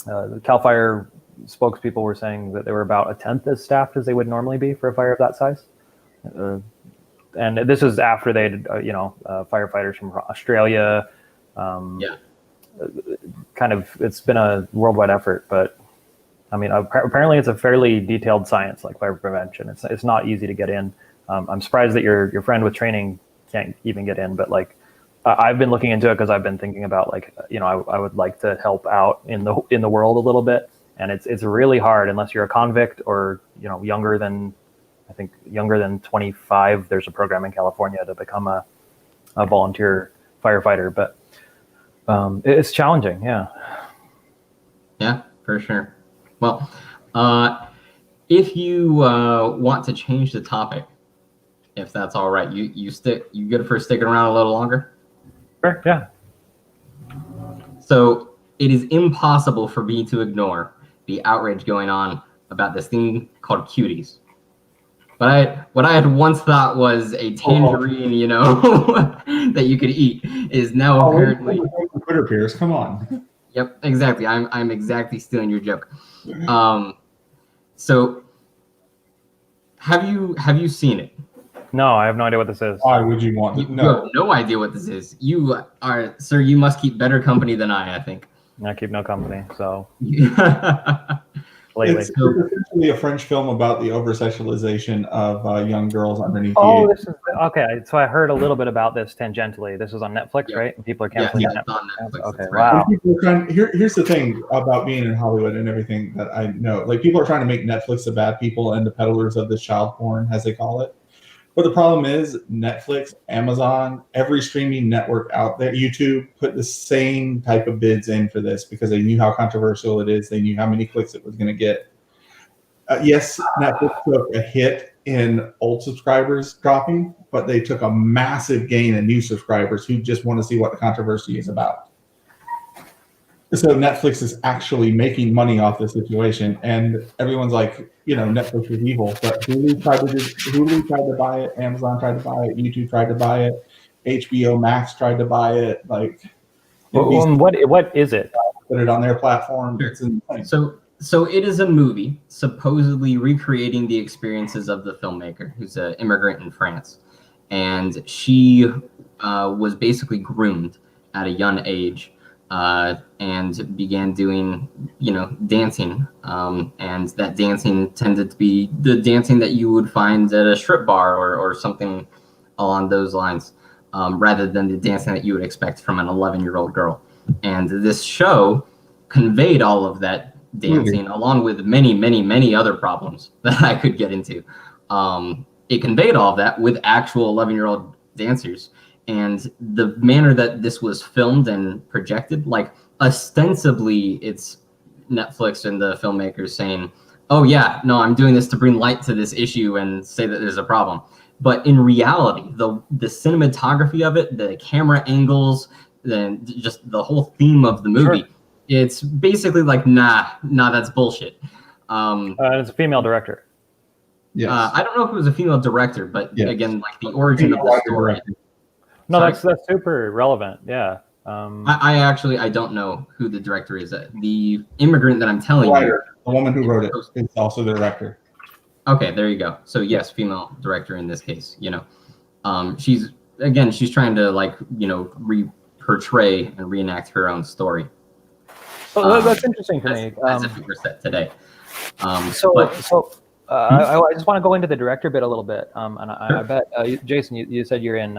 the CAL FIRE spokespeople were saying that they were about a tenth as staffed as they would normally be for a fire of that size. And this is after they had, firefighters from Australia. Kind of, it's been a worldwide effort, but I mean, apparently it's a fairly detailed science, like fire prevention. It's not easy to get in. I'm surprised that your friend with training can't even get in, but like, I've been looking into it because I've been thinking about, like, I would like to help out in the world a little bit, and it's really hard unless you're a convict or younger than 25. There's a program in California to become a volunteer firefighter, but it's challenging. Yeah, for sure. Well, if you want to change the topic, if that's all right, you good for sticking around a little longer? Sure, yeah. So it is impossible for me to ignore the outrage going on about this thing called cuties. But what I had once thought was a tangerine, that you could eat, is now apparently Twitter peers. Come on. Yep, exactly. I'm exactly stealing your joke. So have you seen it? No, I have no idea what this is. Why would you want to? No. You have no idea what this is. You are, sir, you must keep better company than I think. I keep no company, so. It's essentially a French film about the over-sexualization of young girls underneath the age. This is okay. So I heard a little bit about this tangentially. This is on Netflix, right? And people are canceling Netflix. On Netflix. Okay, right. wow. Here's the thing about being in Hollywood and everything that I know. Like, people are trying to make Netflix the bad people and the peddlers of this child porn, as they call it. But the problem is Netflix, Amazon, every streaming network out there, YouTube, put the same type of bids in for this because they knew how controversial it is. They knew how many clicks it was going to get. Yes, Netflix took a hit in old subscribers dropping, but they took a massive gain in new subscribers who just want to see what the controversy is about. So Netflix is actually making money off this situation, and everyone's like, Netflix is evil. But Hulu tried to buy it, Amazon tried to buy it, YouTube tried to buy it, HBO Max tried to buy it. Like, what is it? Put it on their platform. It's insane. So it is a movie supposedly recreating the experiences of the filmmaker, who's an immigrant in France, and she was basically groomed at a young age. And began doing, dancing. And that dancing tended to be the dancing that you would find at a strip bar or something along those lines, rather than the dancing that you would expect from an 11-year-old girl. And this show conveyed all of that dancing, along with many, many, many other problems that I could get into. It conveyed all of that with actual 11-year-old dancers. And the manner that this was filmed and projected, like ostensibly it's Netflix and the filmmakers saying, oh yeah, no, I'm doing this to bring light to this issue and say that there's a problem. But in reality, the cinematography of it, the camera angles, then just the whole theme of the movie, it's basically like, nah, that's bullshit. It's a female director. Yes. I don't know if it was a female director, but again, like the origin of the story. No, that's super relevant. Yeah. I don't know who the director is. The immigrant that I'm telling you, the woman who wrote it, is also the director. Okay, there you go. So yes, female director in this case. You know, she's trying to, like, you know, portray and reenact her own story. Oh, that's interesting for me. As if it were set today. I just want to go into the director bit a little bit. And I bet, Jason, you said you're in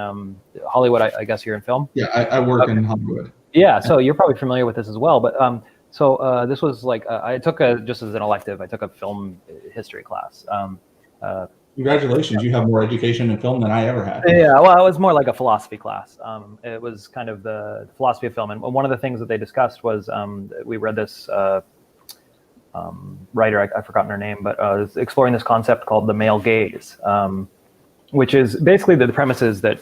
Hollywood. I guess you're in film. Yeah, I work in Hollywood. Yeah, so you're probably familiar with this as well. But this was like I took just as an elective, I took a film history class. Congratulations, you have more education in film than I ever had. Yeah, well, it was more like a philosophy class. It was kind of the philosophy of film, and one of the things that they discussed was we read this writer, I've forgotten her name, but exploring this concept called the male gaze, which is basically the premise is that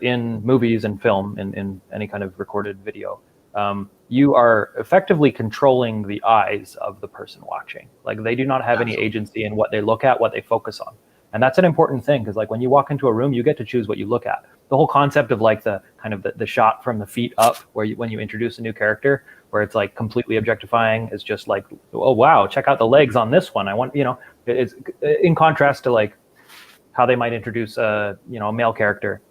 in movies and film, in any kind of recorded video, you are effectively controlling the eyes of the person watching. Like, they do not have any agency in what they look at, what they focus on. And that's an important thing, because like when you walk into a room, you get to choose what you look at. The whole concept of like the kind of the shot from the feet up, where when you introduce a new character, where it's like completely objectifying, is just like, oh wow, check out the legs on this one. I want, you know, it's in contrast to like how they might introduce a male character.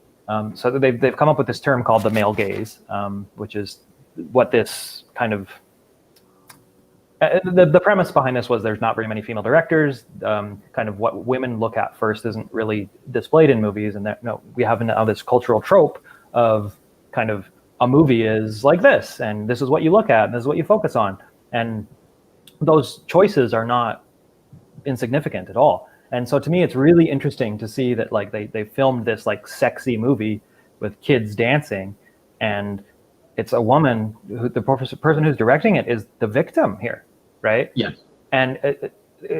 So they've come up with this term called the male gaze, which is what this kind of the premise behind this was there's not very many female directors. Kind of what women look at first isn't really displayed in movies, and that we have now this cultural trope of kind of a movie is like this, and this is what you look at, and this is what you focus on, and those choices are not insignificant at all. And so to me, it's really interesting to see that like they filmed this like sexy movie with kids dancing, and it's a woman who the person who's directing it is the victim here, right? Yeah. And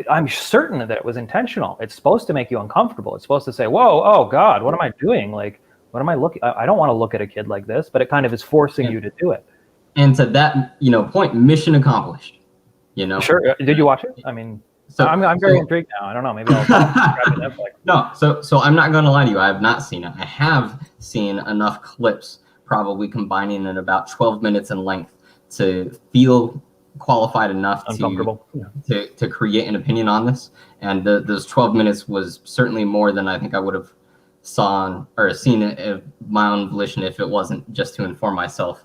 I'm certain that it was intentional. It's supposed to make you uncomfortable. It's supposed to say, "Whoa, oh God, what am I doing? Like, what am I looking? I don't want to look at a kid like this." But it kind of is forcing you to do it. And to that, point, mission accomplished. Sure. Did you watch it? I mean, so I'm very intrigued now. I don't know. Maybe I'll grab it Netflix. No. So I'm not going to lie to you. I have not seen it. I have seen enough clips, probably combining in about 12 minutes in length, to feel qualified enough to create an opinion on this. And those 12 minutes was certainly more than I think I would have seen it of my own volition if it wasn't just to inform myself.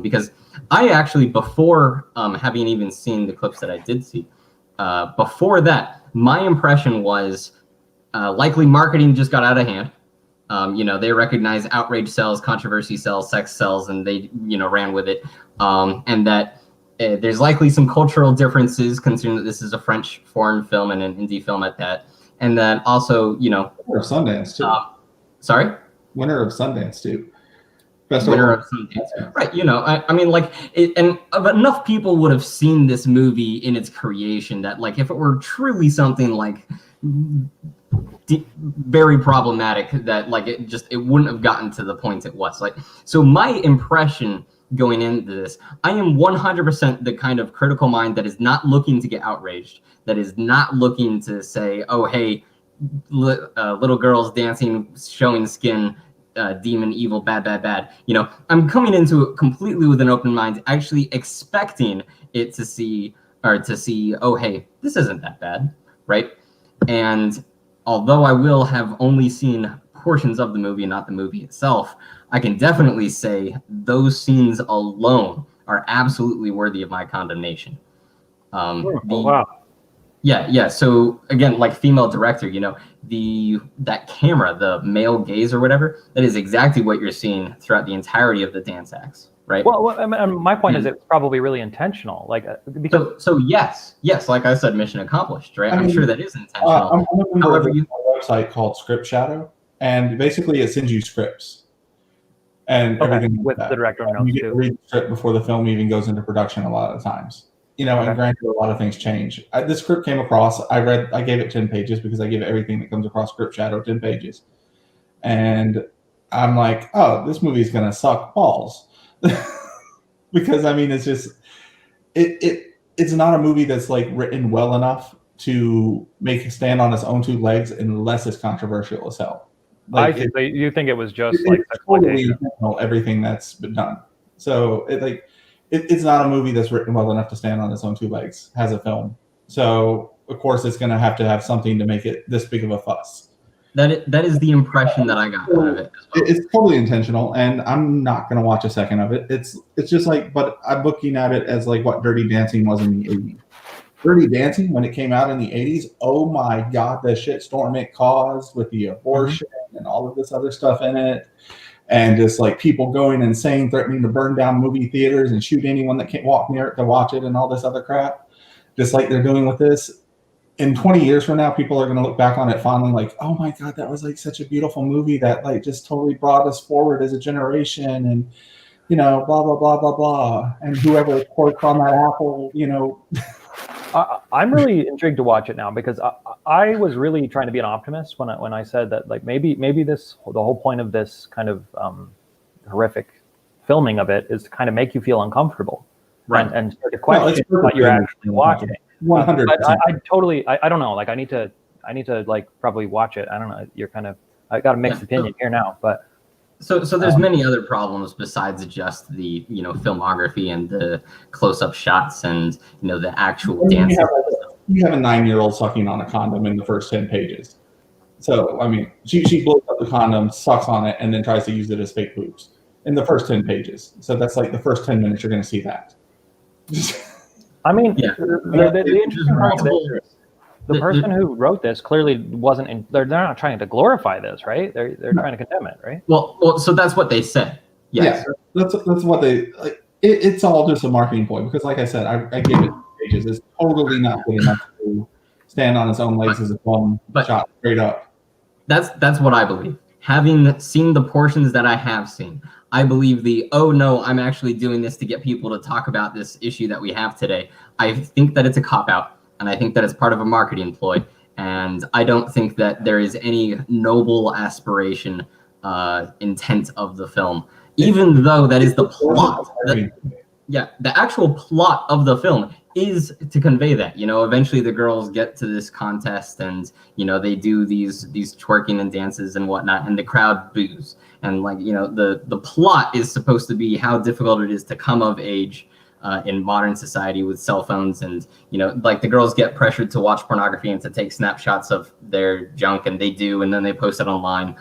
Because I actually, before having even seen the clips that I did see, before that, my impression was likely marketing just got out of hand. They recognize outrage sells, controversy sells, sex sells, and they, ran with it. And that there's likely some cultural differences, considering that this is a French foreign film and an indie film at that. And that also, Winner of Sundance too. Sorry? Winner of Sundance too. Winner of Sundance. Right. I mean, like, and enough people would have seen this movie in its creation that, like, if it were truly something like very problematic, that like it wouldn't have gotten to the point it was. Like, so my impression going into this, I am 100% the kind of critical mind that is not looking to get outraged, that is not looking to say, oh hey, little girls dancing, showing skin, demon, evil, bad. I'm coming into it completely with an open mind, actually expecting it to see, oh hey, this isn't that bad, right? And although I will have only seen portions of the movie, not the movie itself, I can definitely say those scenes alone are absolutely worthy of my condemnation. Wow. Yeah. So again, like female director, that camera, the male gaze or whatever, that is exactly what you're seeing throughout the entirety of the dance acts. right? Well, I mean, my point is it's probably really intentional, like because So yes, like I said, mission accomplished, right? I'm sure that is intentional. I'm a member However, of a website called Script Shadow, and basically it sends you scripts and everything like with that. the director notes You get too. to read the script before the film even goes into production a lot of times. And granted, a lot of things change. This script came across. I gave it 10 pages because I give everything that comes across Script Shadow 10 pages, and I'm like, oh, this movie's gonna suck balls, because I mean, it's just it's not a movie that's like written well enough to make it stand on its own two legs unless it's controversial as hell. Like, so you think it was just it's like totally exploitation? intentional, everything that's been done. So it's not a movie that's written well enough to stand on its own two legs as a film. So of course it's going to have something to make it this big of a fuss. That is the impression that I got out of it as well. It's totally intentional, and I'm not going to watch a second of it. It's just like, but I'm looking at it as like what Dirty Dancing was in the 80s. Dirty Dancing, when it came out in the 80s, oh my God, the shitstorm it caused with the abortion and all of this other stuff in it. And just like people going insane, threatening to burn down movie theaters and shoot anyone that can't walk near it to watch it and all this other crap. Just like they're doing with this. In 20 years from now, people are going to look back on it fondly like, oh my God, that was like such a beautiful movie that like just totally brought us forward as a generation, and, blah, blah, blah, blah, blah. And whoever corked on that apple, I'm really intrigued to watch it now, because I was really trying to be an optimist when I said that, like, maybe the whole point of this kind of horrific filming of it is to kind of make you feel uncomfortable, right? And start to question what you're actually watching. 100%. I don't know. Like, I need to like probably watch it. I don't know. I got a mixed opinion here now, but. So there's many other problems besides just the filmography and the close-up shots and the actual dancing. You have a 9-year-old sucking on a condom in the first 10 pages. So I mean, she blows up the condom, sucks on it, and then tries to use it as fake boobs in the first 10 pages. So that's like the first 10 minutes you're going to see that. I mean, the interesting part of this, the person who wrote this clearly wasn't. They're not trying to glorify this, right? They're trying to condemn it, right? Well, so that's what they said. Yes. Yeah, that's what they like. It's all just a marketing point, because, like I said, I gave it pages. It's totally not good enough to stand on its own legs as a film shot straight up. That's what I believe. Having seen the portions that I have seen, I believe oh no, I'm actually doing this to get people to talk about this issue that we have today. I think that it's a cop-out, and I think that it's part of a marketing ploy, and I don't think that there is any noble aspiration intent of the film, even though that is the plot. The actual plot of the film is to convey that. Eventually the girls get to this contest, and they do these twerking and dances and whatnot, and the crowd boos. And the plot is supposed to be how difficult it is to come of age in modern society with cell phones, and the girls get pressured to watch pornography and to take snapshots of their junk, and they do, and then they post it online.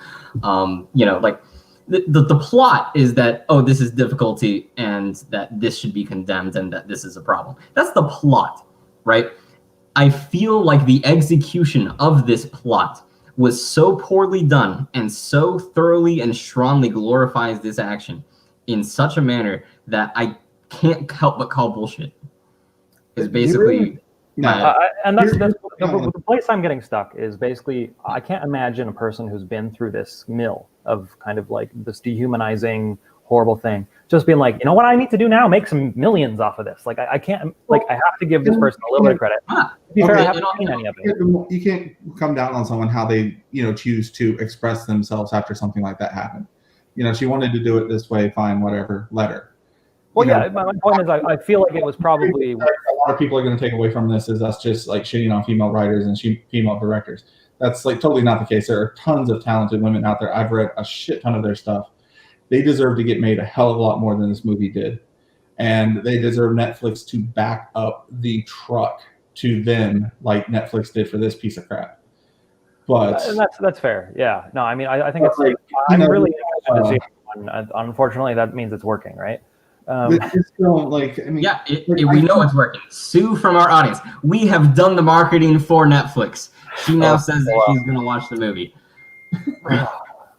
The plot is that, oh, this is difficulty, and that this should be condemned, and that this is a problem. That's the plot, right? I feel like the execution of this plot was so poorly done and so thoroughly and strongly glorifies this action in such a manner that I can't help but call bullshit. Is basically and that's the place I'm getting stuck is basically, I can't imagine a person who's been through this mill of kind of like this dehumanizing, horrible thing just being like, what I need to do now? Make some millions off of this. Like, I can't, like, I have to give this person a little bit of credit. To be fair, I haven't seen any of it. You can't come down on someone how they choose to express themselves after something like that happened. She wanted to do it this way, fine, whatever, let her. Well, my point is, I feel like it was probably... A lot of people are going to take away from this is us just like shitting on female writers and female directors. That's like totally not the case. There are tons of talented women out there. I've read a shit ton of their stuff. They deserve to get made a hell of a lot more than this movie did. And they deserve Netflix to back up the truck to them like Netflix did for this piece of crap. But that's fair. Yeah. No, I mean, I think it's like, I'm really interested to see it. Unfortunately, that means it's working, right? It's still like, I mean, we know it's working. Sue from our audience, we have done the marketing for Netflix. She now says that she's going to watch the movie.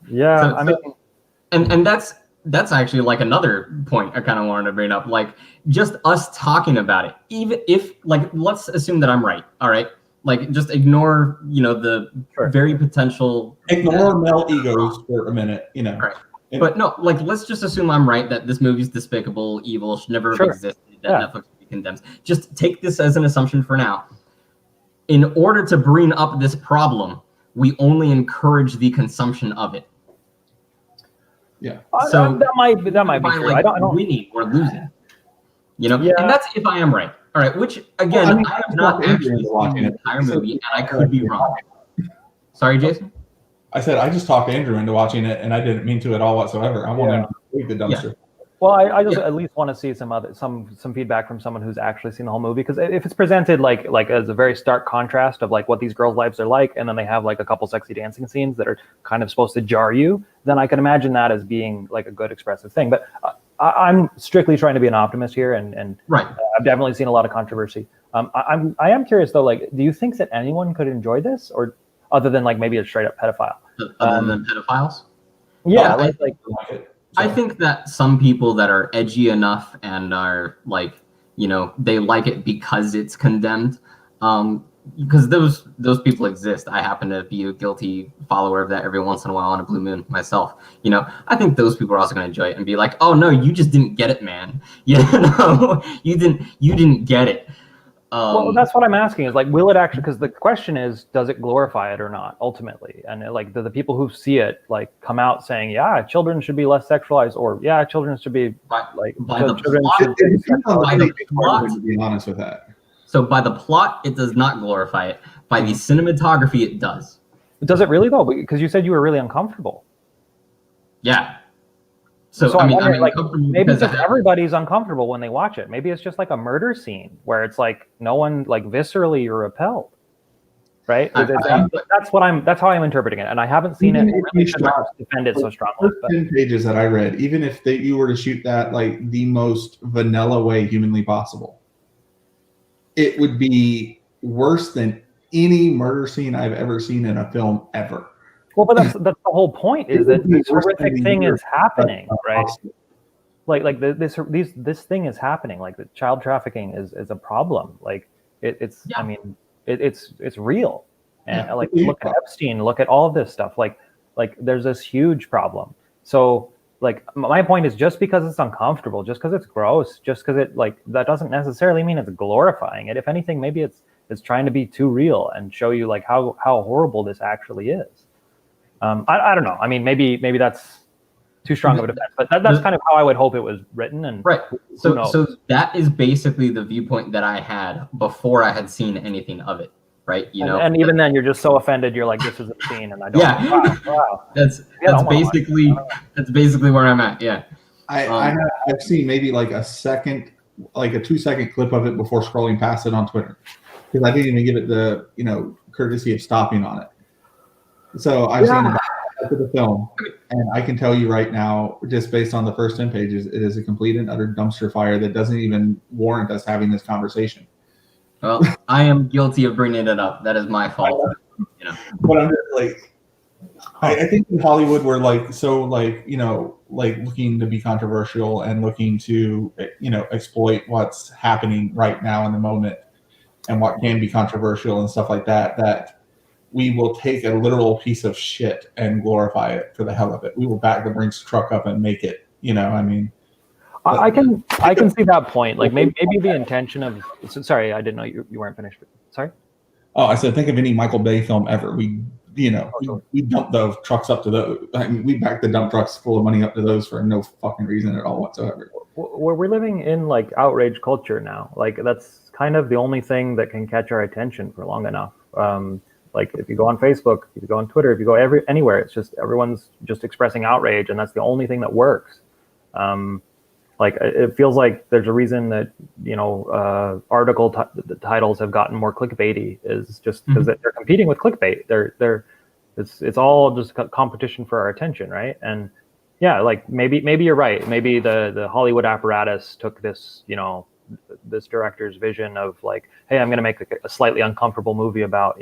Yeah, and that's actually like another point I kind of wanted to bring up. Like just us talking about it, even if like, let's assume that I'm right. All right. Like just ignore, the very potential. Ignore male egos for a minute, Right. But no, like let's just assume I'm right that this movie's despicable, evil, should never have existed, that Netflix should be condemned. Just take this as an assumption for now. In order to bring up this problem, we only encourage the consumption of it. Yeah. So that might be true. Like, I don't winning or losing. And that's if I am right. All right, which again, I have not actually seen the entire movie, and I could be wrong. Sorry, Jason. I said I just talked Andrew into watching it, and I didn't mean to at all whatsoever. I want him to leave the dumpster. Yeah. Well, I just at least want to see some feedback from someone who's actually seen the whole movie, because if it's presented like as a very stark contrast of like what these girls' lives are like, and then they have like a couple sexy dancing scenes that are kind of supposed to jar you, then I can imagine that as being like a good expressive thing. But I'm strictly trying to be an optimist here, and right. I've definitely seen a lot of controversy. I am curious though, like, do you think that anyone could enjoy this, or other than like maybe a straight up pedophile? Other than pedophiles? Yeah, I think that some people that are edgy enough and are like, they like it because it's condemned. Because those people exist. I happen to be a guilty follower of that every once in a while on a blue moon myself. I think those people are also going to enjoy it and be like, "Oh no, you just didn't get it, man. You didn't get it." Well, that's what I'm asking is like, will it actually, because the question is, does it glorify it or not ultimately? And like, do the people who see it like come out saying, yeah, children should be less sexualized, or yeah, children should be by children should be plot, to be honest with that. So by the plot, it does not glorify it. By the cinematography, it does. Does it really though? Because you said you were really uncomfortable. Yeah. So I mean, like, maybe just everybody's uncomfortable when they watch it. Maybe it's just like a murder scene where it's like no one like viscerally you're repelled, right? That's how I'm interpreting it, and I haven't seen it. Really defend it so strongly. The 10 pages that I read, even if you were to shoot that like the most vanilla way humanly possible, it would be worse than any murder scene I've ever seen in a film ever. Well, but that's the whole point, is that this horrific thing is happening, right? Like this thing is happening. Like the child trafficking is a problem. Like it's I mean it's real. And like look at Epstein, look at all of this stuff. Like there's this huge problem. So like my point is, just because it's uncomfortable, just because it's gross, just because it like that doesn't necessarily mean it's glorifying it. If anything, maybe it's trying to be too real and show you like how horrible this actually is. I don't know. I mean, maybe that's too strong of a defense, but that's kind of how I would hope it was written. And right. So that is basically the viewpoint that I had before I had seen anything of it. Right. And even then, you're just so offended. You're like, this is obscene, and I don't. Yeah. Wow. That's basically where I'm at. Yeah. I've seen maybe like a 2-second clip of it before scrolling past it on Twitter, because I didn't even give it the courtesy of stopping on it. So I've seen about half of the film, and I can tell you right now, just based on the first 10 pages, it is a complete and utter dumpster fire that doesn't even warrant us having this conversation. Well, I am guilty of bringing it up. That is my fault. But I'm just like, I think in Hollywood we're like so like looking to be controversial and looking to exploit what's happening right now in the moment and what can be controversial and stuff like that we will take a literal piece of shit and glorify it for the hell of it. We will back the Brinks truck up and make it, I mean. I can see that point. Like maybe the intention of, sorry, I didn't know you weren't finished. Sorry? Oh, I said, think of any Michael Bay film ever. We dump those trucks up to those. I mean, we back the dump trucks full of money up to those for no fucking reason at all whatsoever. We're living in like outrage culture now. Like that's kind of the only thing that can catch our attention for long enough. Like if you go on Facebook, if you go on Twitter, if you go anywhere, it's just everyone's just expressing outrage, and that's the only thing that works. Like it feels like there's a reason that article the titles have gotten more clickbaity, is just because they're competing with clickbait. It's all just competition for our attention, right? And yeah, like maybe you're right. Maybe the Hollywood apparatus took this this director's vision of like, hey, I'm going to make a slightly uncomfortable movie about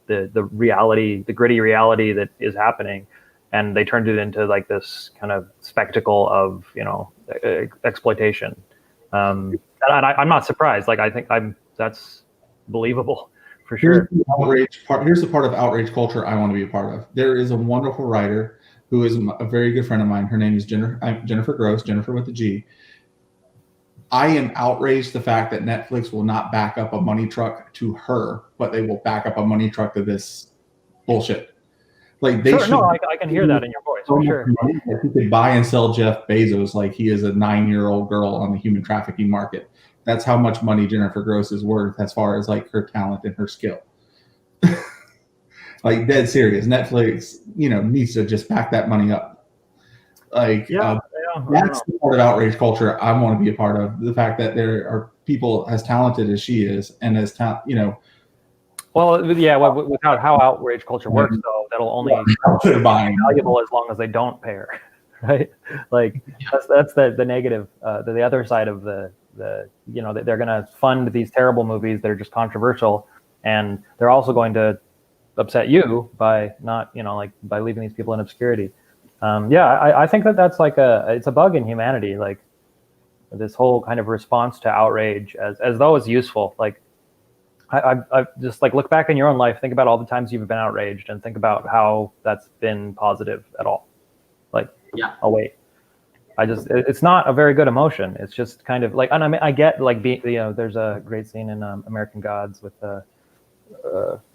the reality, the gritty reality that is happening, and they turned it into like this kind of spectacle of exploitation. And I'm not surprised. Like I think that's believable for sure. Here's the part of outrage culture I want to be a part of. There is a wonderful writer who is a very good friend of mine. Her name is Jennifer Gross, Jennifer with a G. I am outraged the fact that Netflix will not back up a money truck to her, but they will back up a money truck to this bullshit. Like they sure, should. No, I can hear that in your voice for sure. Money that he could buy and sell Jeff Bezos like he is a 9-year-old girl on the human trafficking market. That's how much money Jennifer Gross is worth as far as like her talent and her skill. Like dead serious. Netflix, needs to just back that money up. Like that's the part of outrage culture I want to be a part of. The fact that there are people as talented as she is and as Well, yeah, without how outrage culture works, though, that'll only be valuable as long as they don't pay her, right? Like that's the negative, the other side of the they're going to fund these terrible movies that are just controversial, and they're also going to upset you by not, by leaving these people in obscurity. I think that's like it's a bug in humanity, like this whole kind of response to outrage as though it's useful. Like I just like look back in your own life, think about all the times you've been outraged, and think about how that's been positive at all. Like, oh wait, it's not a very good emotion. It's just kind of like, and I mean, I get like there's a great scene in American Gods with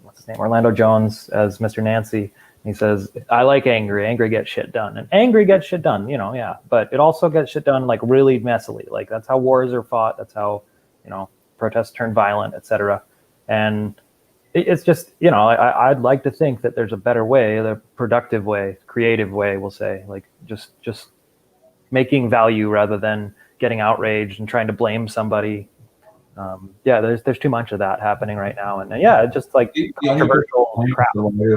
what's his name, Orlando Jones as Mr. Nancy. He says, I like angry. Angry gets shit done. And angry gets shit done, but it also gets shit done like really messily. Like that's how wars are fought. That's how, protests turn violent, etc. And it's just, I'd like to think that there's a better way, the productive way, creative way, we'll say, like just making value rather than getting outraged and trying to blame somebody. There's too much of that happening right now, and just like controversial crap.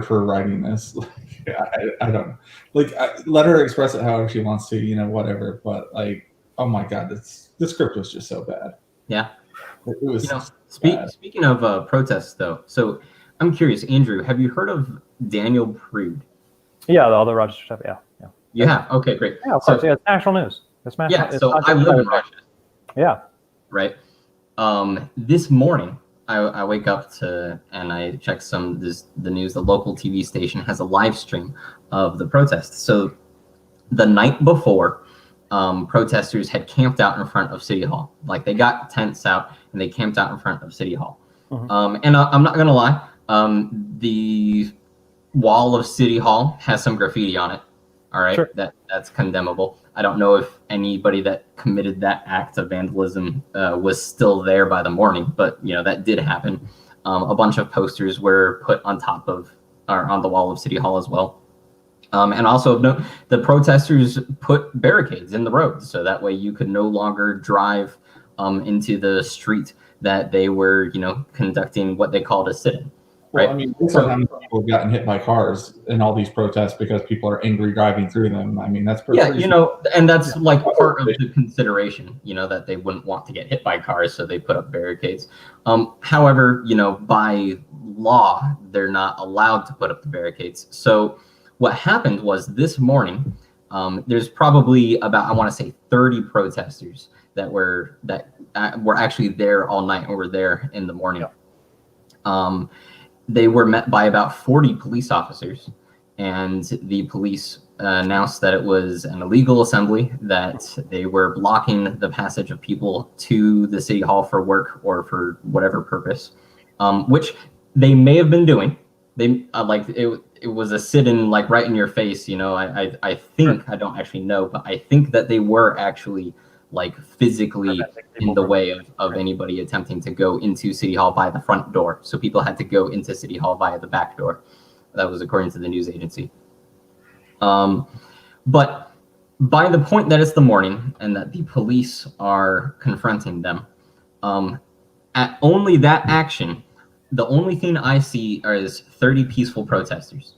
For writing this, I don't let her express it however she wants to, whatever. But like, oh my god, the script was just so bad. Yeah, it was. Speaking of protests, though, so I'm curious, Andrew, have you heard of Daniel Prude? Yeah, all the Rochester stuff. Yeah. Yeah. Yeah. Okay, great. Yeah, of course. Yeah, it's national news. It's so I live in Rochester. Yeah. Right. This morning, I wake up and I check the news. The local TV station has a live stream of the protests. So the night before, protesters had camped out in front of City Hall. Like they got tents out and they camped out in front of City Hall. Mm-hmm. And I'm not gonna lie, the wall of City Hall has some graffiti on it. All right, sure. That's condemnable. I don't know if anybody that committed that act of vandalism was still there by the morning, but that did happen. A bunch of posters were put on top of or on the wall of City Hall as well. And also of note, the protesters put barricades in the road so that way you could no longer drive into the street that they were, conducting what they called a sit-in. Right. Well, I mean, sometimes people have gotten hit by cars in all these protests because people are angry driving through them. I mean, that's pretty. Yeah, and that's like part of the consideration, that they wouldn't want to get hit by cars, so they put up barricades. However, by law, they're not allowed to put up the barricades. So what happened was this morning, there's probably about, I want to say 30 protesters that were actually there all night and were there in the morning. Yeah. They were met by about 40 police officers, and the police announced that it was an illegal assembly, that they were blocking the passage of people to the City Hall for work or for whatever purpose, which they may have been doing. They it was a sit-in like right in your face. I think, I don't actually know, but I think that they were actually like physically in the way of anybody attempting to go into City Hall by the front door. So people had to go into City Hall via the back door. That was according to the news agency. But by the point that it's the morning and that the police are confronting them, at only that action, the only thing I see is 30 peaceful protesters.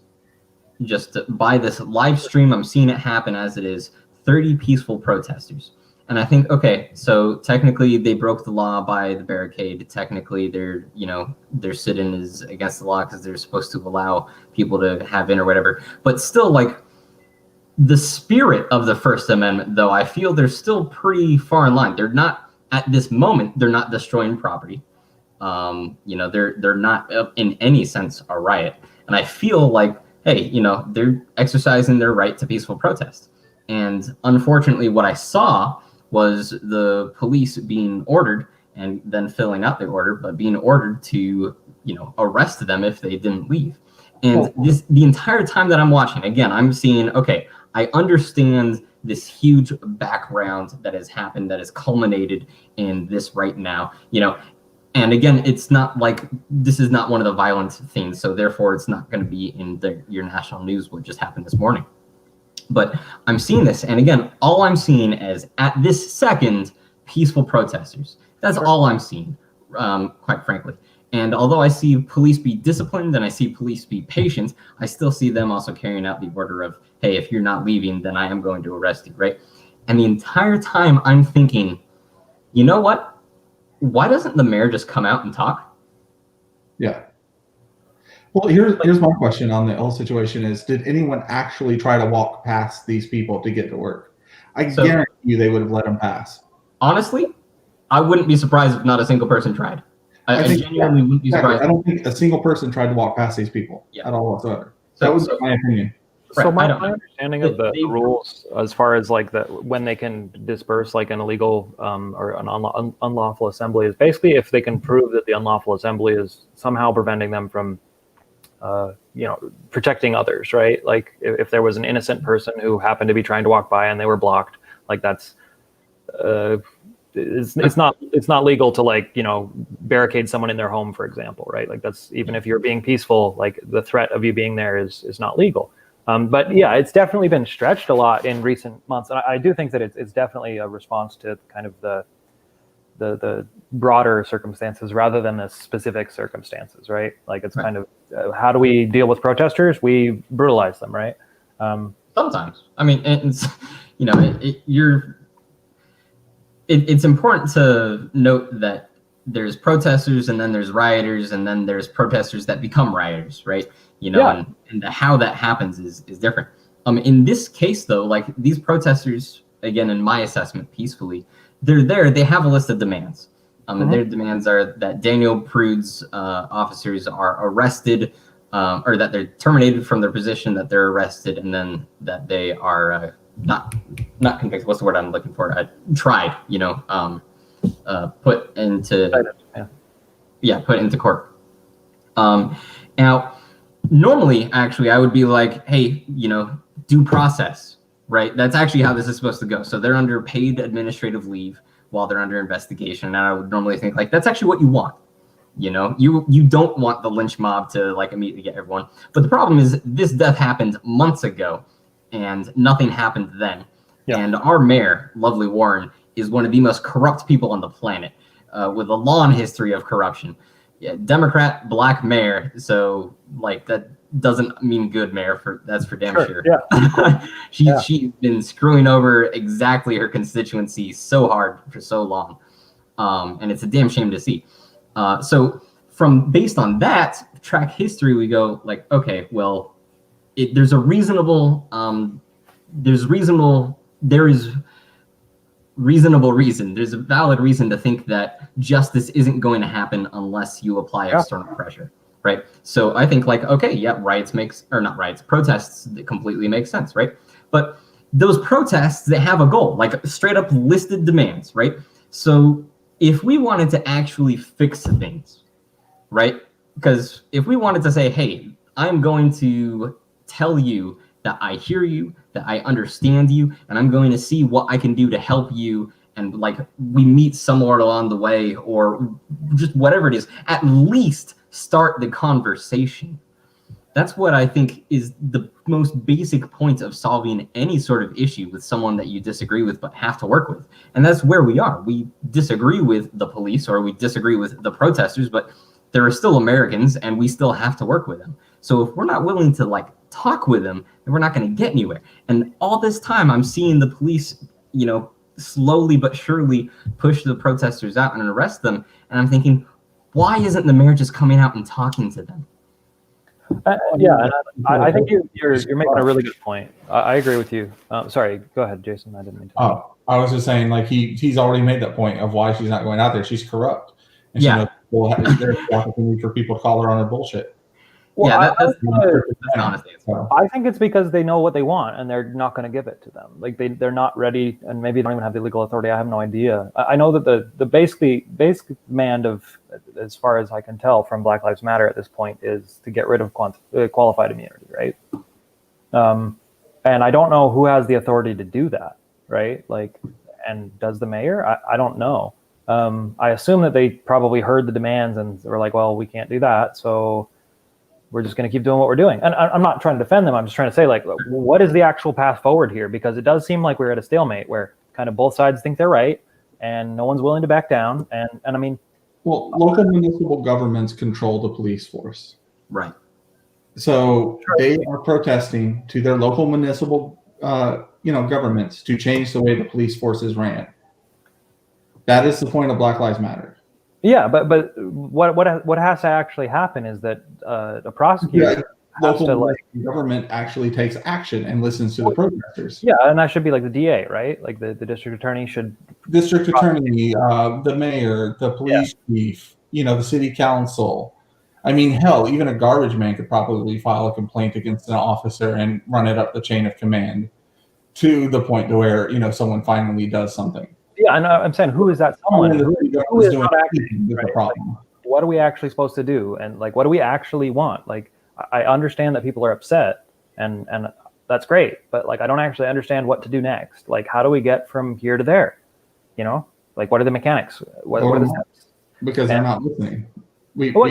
Just by this live stream, I'm seeing it happen as it is, 30 peaceful protesters. And I think, okay, so technically they broke the law by the barricade. Technically, their sit-in is against the law because they're supposed to allow people to have in or whatever. But still, like, the spirit of the First Amendment, though, I feel they're still pretty far in line. They're not, at this moment, they're not destroying property. They're not in any sense a riot. And I feel like, hey, they're exercising their right to peaceful protest. And unfortunately, what I saw was the police being ordered and then filling out the order, but being ordered to, arrest them if they didn't leave. And the entire time that I'm watching, again, I'm seeing, okay, I understand this huge background that has happened, that has culminated in this right now, and again, it's not like this is not one of the violent things, so therefore it's not going to be in your national news what just happened this morning. But I'm seeing this, and again, all I'm seeing is, at this second, peaceful protesters. That's all I'm seeing, quite frankly. And although I see police be disciplined and I see police be patient, I still see them also carrying out the order of, hey, if you're not leaving, then I am going to arrest you, right? And the entire time I'm thinking, you know what? Why doesn't the mayor just come out and talk? Yeah. Well, here's my question on the whole situation is, did anyone actually try to walk past these people to get to work? I guarantee you they would have let them pass. Honestly, I wouldn't be surprised if not a single person tried. I genuinely wouldn't be surprised. I don't think a single person tried to walk past these people at all whatsoever. That was my opinion. So my understanding of the rules, as far as like when they can disperse like an illegal or an unlawful assembly, is basically if they can prove that the unlawful assembly is somehow preventing them from, protecting others, right? Like if there was an innocent person who happened to be trying to walk by and they were blocked, like that's. It's not legal to barricade someone in their home, for example, right? Like that's, even if you're being peaceful, like the threat of you being there is not legal. But yeah, it's definitely been stretched a lot in recent months, and I do think that it's definitely a response to kind of the broader circumstances rather than the specific circumstances, right? Like it's kind of how do we deal with protesters? We brutalize them, right? Sometimes, I mean, it's it's important to note that there's protesters and then there's rioters and then there's protesters that become rioters, right? And how that happens is different. In this case, though, like these protesters, again, in my assessment, peacefully, they're there. They have a list of demands. Their demands are that Daniel Prude's officers are arrested, or that they're terminated from their position, that they're arrested, and then that they are not convicted. What's the word I'm looking for? Tried. Put into put into court. Now, normally, actually, I would be like, hey, due process, right? That's actually how this is supposed to go. So they're under paid administrative leave while they're under investigation, and I would normally think like that's actually what you want. You don't want the lynch mob to like immediately get everyone. But the problem is this death happened months ago, and nothing happened then. Yeah. And our mayor, lovely Warren, is one of the most corrupt people on the planet, with a long history of corruption. Yeah, Democrat, black mayor. So like that doesn't mean good mayor. That's for damn sure. Yeah. She's been screwing over exactly her constituency so hard for so long, and it's a damn shame to see. So based on that track history, we go like, okay, well, there is reasonable reason. There's a valid reason to think that justice isn't going to happen unless you apply external pressure, right? So I think like, okay, yeah, protests that completely make sense, right? But those protests, they have a goal, like straight up listed demands, right? So if we wanted to actually fix things, right? Because if we wanted to say, hey, I'm going to tell you that I hear you, that I understand you, and I'm going to see what I can do to help you, and like we meet somewhere along the way, or just whatever it is, at least start the conversation. That's what I think is the most basic point of solving any sort of issue with someone that you disagree with but have to work with. And that's where we are. We disagree with the police, or we disagree with the protesters, but there are still Americans and we still have to work with them. So if we're not willing to like talk with them, then we're not going to get anywhere. And all this time I'm seeing the police, slowly but surely push the protesters out and arrest them. And I'm thinking, why isn't the mayor just coming out and talking to them? Yeah, and I think you're making a really good point. I agree with you. Sorry, go ahead, Jason. I didn't mean to. Oh, I was just saying, like he's already made that point of why she's not going out there. She's corrupt, and she knows there's the opportunity for people to call her on her bullshit. Well, yeah, that's the honest answer. I think it's because they know what they want and they're not going to give it to them. Like they're not ready, and maybe they don't even have the legal authority. I have no idea. I know that the basic demand of, as far as I can tell from Black Lives Matter at this point, is to get rid of qualified immunity, right? And I don't know who has the authority to do that, right? Like, and does the mayor? I don't know. I assume that they probably heard the demands and were like, well, we can't do that, so we're just going to keep doing what we're doing. And I'm not trying to defend them. I'm just trying to say, like, what is the actual path forward here? Because it does seem like we're at a stalemate where kind of both sides think they're right and no one's willing to back down. And I mean, well, local municipal governments control the police force. Right. So they are protesting to their local municipal, governments to change the way the police force is ran. That is the point of Black Lives Matter. Yeah, but what has to actually happen is that a prosecutor local government actually takes action and listens to the protesters. Yeah, and that should be like the DA, right? Like the district attorney should. District attorney, the mayor, the police chief, the city council. I mean, hell, even a garbage man could probably file a complaint against an officer and run it up the chain of command to the point to where someone finally does something. Yeah, and I'm saying, who is that someone? Who is not acting? Right? Problem. Like, what are we actually supposed to do? And like, what do we actually want? Like, I understand that people are upset, and that's great, but like, I don't actually understand what to do next. Like, how do we get from here to there? Like, what are the mechanics? What are the steps? Because they're not listening. And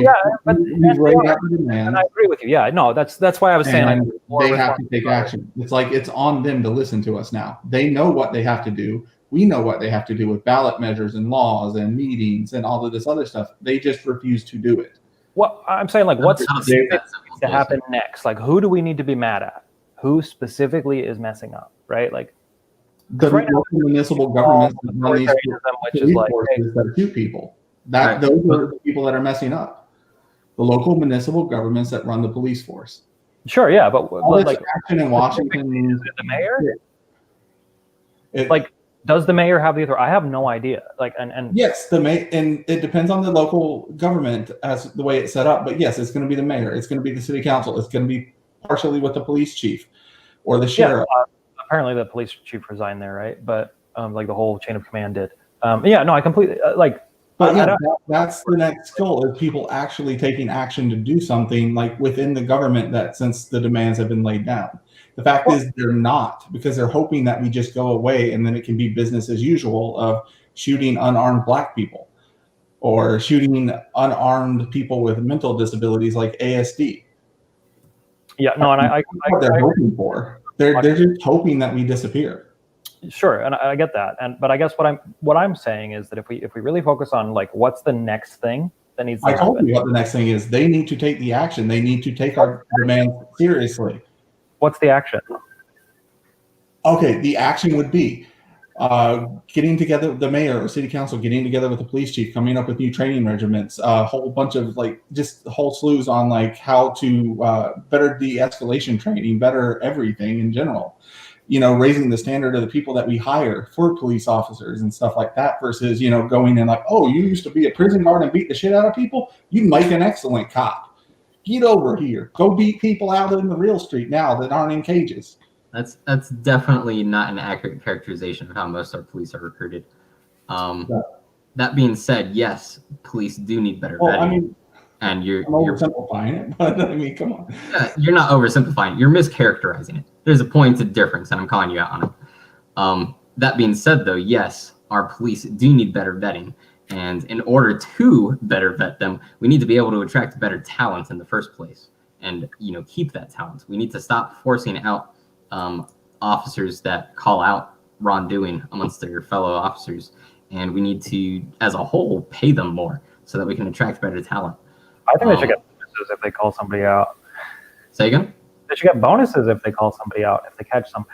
I agree with you. Yeah, no, that's why I was saying they have to take action. It's like it's on them to listen to us now. They know what they have to do. We know what they have to do with ballot measures and laws and meetings and all of this other stuff. They just refuse to do it. What I'm saying, like, what's to happen next? Like, who do we need to be mad at? Who specifically is messing up? Right? Like, the local municipal governments that run these forces that shoot people. Those are the people that are messing up. The local municipal governments that run the police force. Sure, yeah, but like action in Washington, is it the mayor? Does the mayor have the authority? I have no idea. Like, and yes, the mayor, and it depends on the local government as the way it's set up. But yes, it's going to be the mayor. It's going to be the city council. It's going to be partially with the police chief or the sheriff. Apparently, the police chief resigned there, right? But like the whole chain of command did. I completely But yeah, that's the next goal, is people actually taking action to do something like within the government that since the demands have been laid down. The fact is they're not, because they're hoping that we just go away and then it can be business as usual of shooting unarmed Black people or shooting unarmed people with mental disabilities like ASD. Yeah, no, and I what they're hoping for. They're just hoping that we disappear. Sure, and I get that, but I guess what I'm saying is that if we really focus on like what's the next thing that needs to happen. I told you what the next thing is. They need to take the action. They need to take our demands seriously. What's the action? Okay, the action would be getting together, the mayor or city council getting together with the police chief, coming up with new training regiments, a whole bunch of just whole slews on how to better de-escalation training, better everything in general. Raising the standard of the people that we hire for police officers and stuff like that versus, going in oh, you used to be a prison guard and beat the shit out of people. You make an excellent cop. Get over here. Go beat people out in the real street now that aren't in cages. That's definitely not an accurate characterization of how most our police are recruited. That being said, yes, police do need better vetting. And you're oversimplifying it, but I mean, come on. You're not oversimplifying it. You're mischaracterizing it. There's a point of difference, and I'm calling you out on it. That being said, though, yes, our police do need better vetting. And in order to better vet them, we need to be able to attract better talent in the first place and, keep that talent. We need to stop forcing out officers that call out wrongdoing amongst their fellow officers. And we need to, as a whole, pay them more so that we can attract better talent. I think they should get bonuses if they call somebody out. Say again? They should get bonuses if they call somebody out, if they catch some.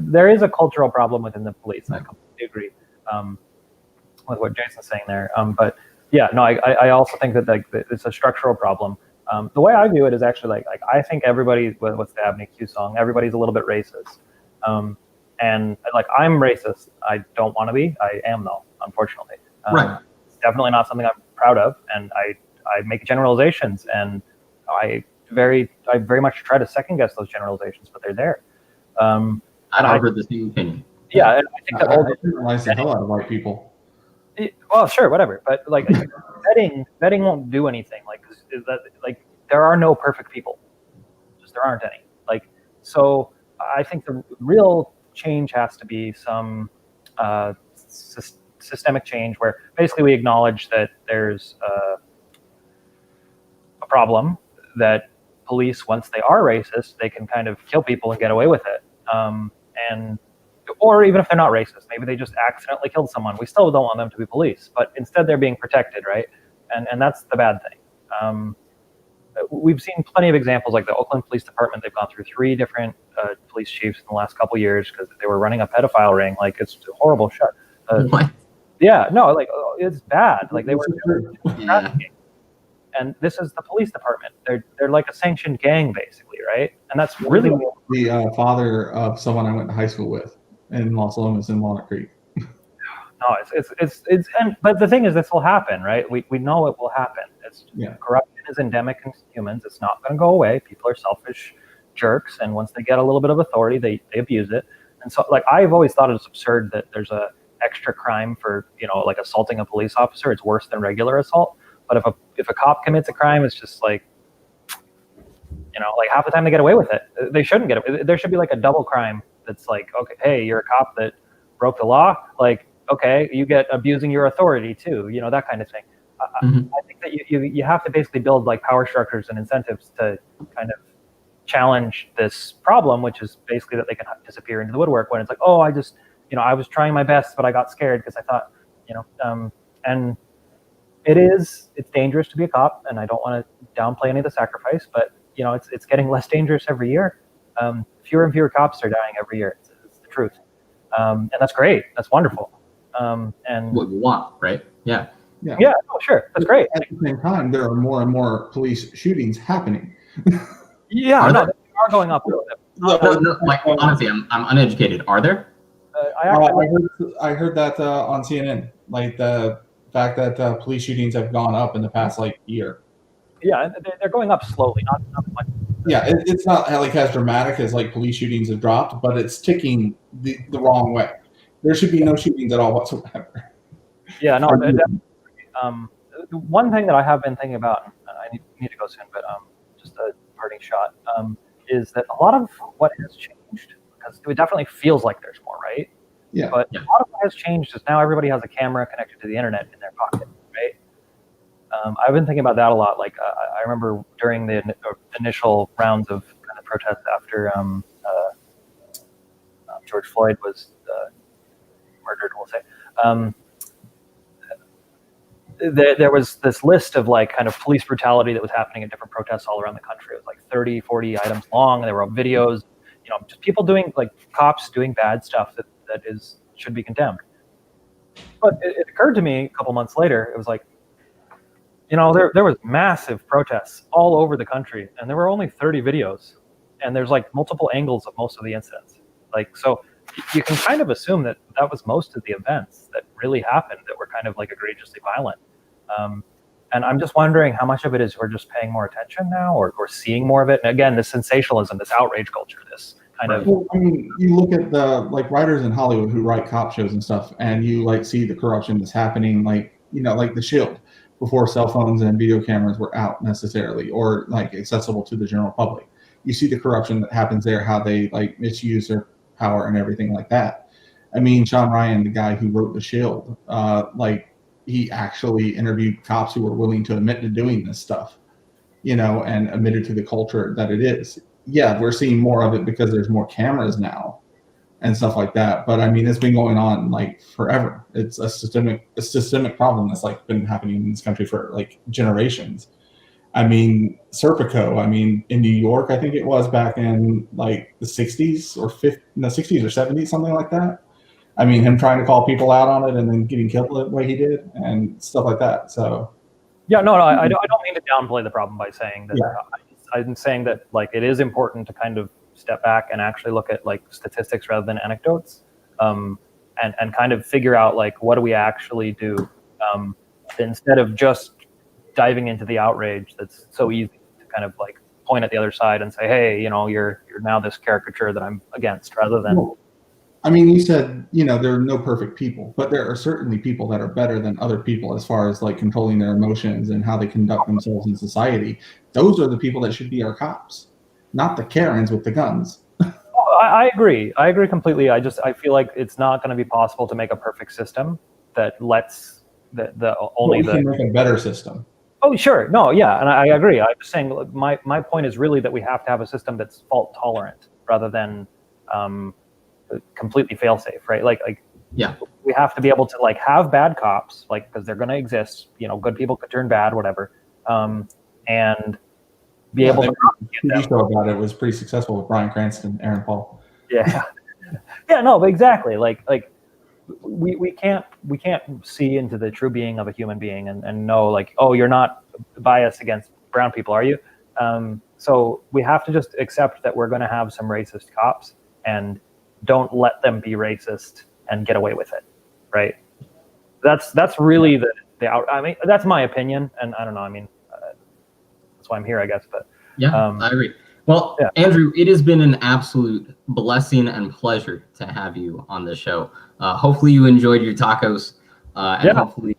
There is a cultural problem within the police. I completely agree with what Jason's saying there. But yeah, no, I also think that it's a structural problem. The way I view it is actually like I think everybody, what's the Avenue Q song? Everybody's a little bit racist, and like I'm racist. I don't want to be. I am though, unfortunately. Right. It's definitely not something I'm proud of, and I make generalizations, and I very much try to second guess those generalizations, but they're there. I harbored the same opinion. Yeah, and I think that I generalize the hell out of white people. well, sure, whatever, but like vetting won't do anything. Like there are no perfect people, just there aren't any. Like, so I think the real change has to be some systemic change where basically we acknowledge that there's a problem, that police, once they are racist, they can kind of kill people and get away with it. Or even if they're not racist, maybe they just accidentally killed someone. We still don't want them to be police, but instead they're being protected, right? And that's the bad thing. We've seen plenty of examples, like the Oakland Police Department. They've gone through 3 different police chiefs in the last couple of years because they were running a pedophile ring. Like, it's a horrible shit. What? Yeah, no, like it's bad. Like they were Yeah. trafficking. And this is the police department. They're like a sanctioned gang, basically, right? And that's really The father of someone I went to high school with in Los Lomas in Walnut Creek. no. But the thing is, this will happen, right? We know it will happen. Corruption is endemic in humans. It's not going to go away. People are selfish jerks, and once they get a little bit of authority, they abuse it. And so, like, I've always thought it's absurd that there's a extra crime for, like assaulting a police officer. It's worse than regular assault. But if a cop commits a crime, it's just like, like half the time they get away with it. They shouldn't get it. There should be like a double crime that's like, okay, hey, you're a cop that broke the law. Like, okay, you get abusing your authority too, that kind of thing. I think that you have to basically build like power structures and incentives to kind of challenge this problem, which is basically that they can disappear into the woodwork when it's like, oh, I just, I was trying my best, but I got scared because I thought, and it's dangerous to be a cop, and I don't want to downplay any of the sacrifice, but it's getting less dangerous every year. Fewer and fewer cops are dying every year. It's the truth, and that's great. That's wonderful. And What we want, right? Yeah. Yeah. Oh, sure. That's great. At the same time, there are more and more police shootings happening. Yeah, Are no, there? they are going up. No, like honestly, I'm uneducated. Are there? I heard that on CNN, like the fact that police shootings have gone up in the past year. Yeah, they're going up slowly, not much. Yeah, it's not like as dramatic as like police shootings have dropped, but it's ticking the wrong way. There should be no shootings at all whatsoever. Yeah, no. The one thing that I have been thinking about, and I need to go soon, but just a parting shot, is that a lot of what has changed, because it definitely feels like there's more, right? Yeah. But a lot of what has changed is now everybody has a camera connected to the internet in their pocket, right? I've been thinking about that a lot. Like I remember during the initial rounds of kind of protests after George Floyd was murdered, we'll say. There was this list of like kind of police brutality that was happening at different protests all around the country. It was like 30, 40 items long. And there were videos, just people doing, like, cops doing bad stuff that should be condemned. But it occurred to me a couple months later, it was like, there was massive protests all over the country, and there were only 30 videos, and there's like multiple angles of most of the incidents. Like, so you can kind of assume that was most of the events that really happened that were kind of like egregiously violent. And I'm just wondering how much of it is we're just paying more attention now, or seeing more of it. And again, this sensationalism, this outrage culture, this kind of. Well, I mean, you look at the writers in Hollywood who write cop shows and stuff, and you see the corruption that's happening, like The Shield, before cell phones and video cameras were out necessarily, or accessible to the general public. You see the corruption that happens there, how they misuse their power and everything like that. I mean, Sean Ryan, the guy who wrote The Shield, he actually interviewed cops who were willing to admit to doing this stuff, and admitted to the culture that it is. Yeah, we're seeing more of it because there's more cameras now and stuff like that. But I mean, it's been going on forever. It's a systemic problem that's been happening in this country for generations. I mean, Serpico, in New York, I think it was back in the 60s or 60s or 70s, something like that. I mean, him trying to call people out on it and then getting killed the way he did and stuff like that. So, Yeah, no, I don't mean to downplay the problem by saying that. Yeah. I'm saying that like it is important to kind of step back and actually look at like statistics rather than anecdotes, and kind of figure out like what do we actually do, instead of just diving into the outrage that's so easy to kind of like point at the other side and say, hey, you're now this caricature that I'm against, rather than. Well, I mean, you said, there are no perfect people, but there are certainly people that are better than other people as far as like controlling their emotions and how they conduct themselves in society. Those are the people that should be our cops, not the Karens with the guns. I agree. I agree completely. I feel like it's not going to be possible to make a perfect system that lets We can make a better system. Oh, sure. No, yeah, and I agree. I'm just saying my point is really that we have to have a system that's fault tolerant rather than completely fail safe, right? Like Yeah. we have to be able to like have bad cops, like, because they're going to exist. Good people could turn bad, whatever, and be able to The TV show about it was pretty successful with Bryan Cranston, Aaron Paul. Yeah, yeah, no, but exactly. Like we can't see into the true being of a human being and know like, oh, you're not biased against brown people, are you? So we have to just accept that we're going to have some racist cops, and don't let them be racist and get away with it, right? That's really the out. I mean, that's my opinion, and I don't know. I mean, that's why I'm here, I guess. But yeah, I agree. Well, yeah. Andrew, it has been an absolute blessing and pleasure to have you on the show. Hopefully you enjoyed your tacos, and hopefully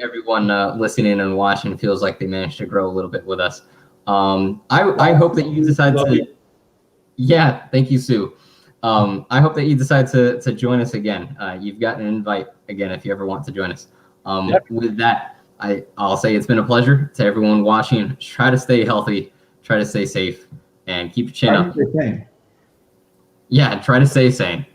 everyone listening and watching feels like they managed to grow a little bit with us. I hope that you decide to. Yeah, thank you, Sue. I hope that you decide to join us again. You've got an invite again if you ever want to join us. With that, I'll say it's been a pleasure to everyone watching. Try to stay healthy, try to stay safe, and keep your chin up. Yeah, try to stay sane.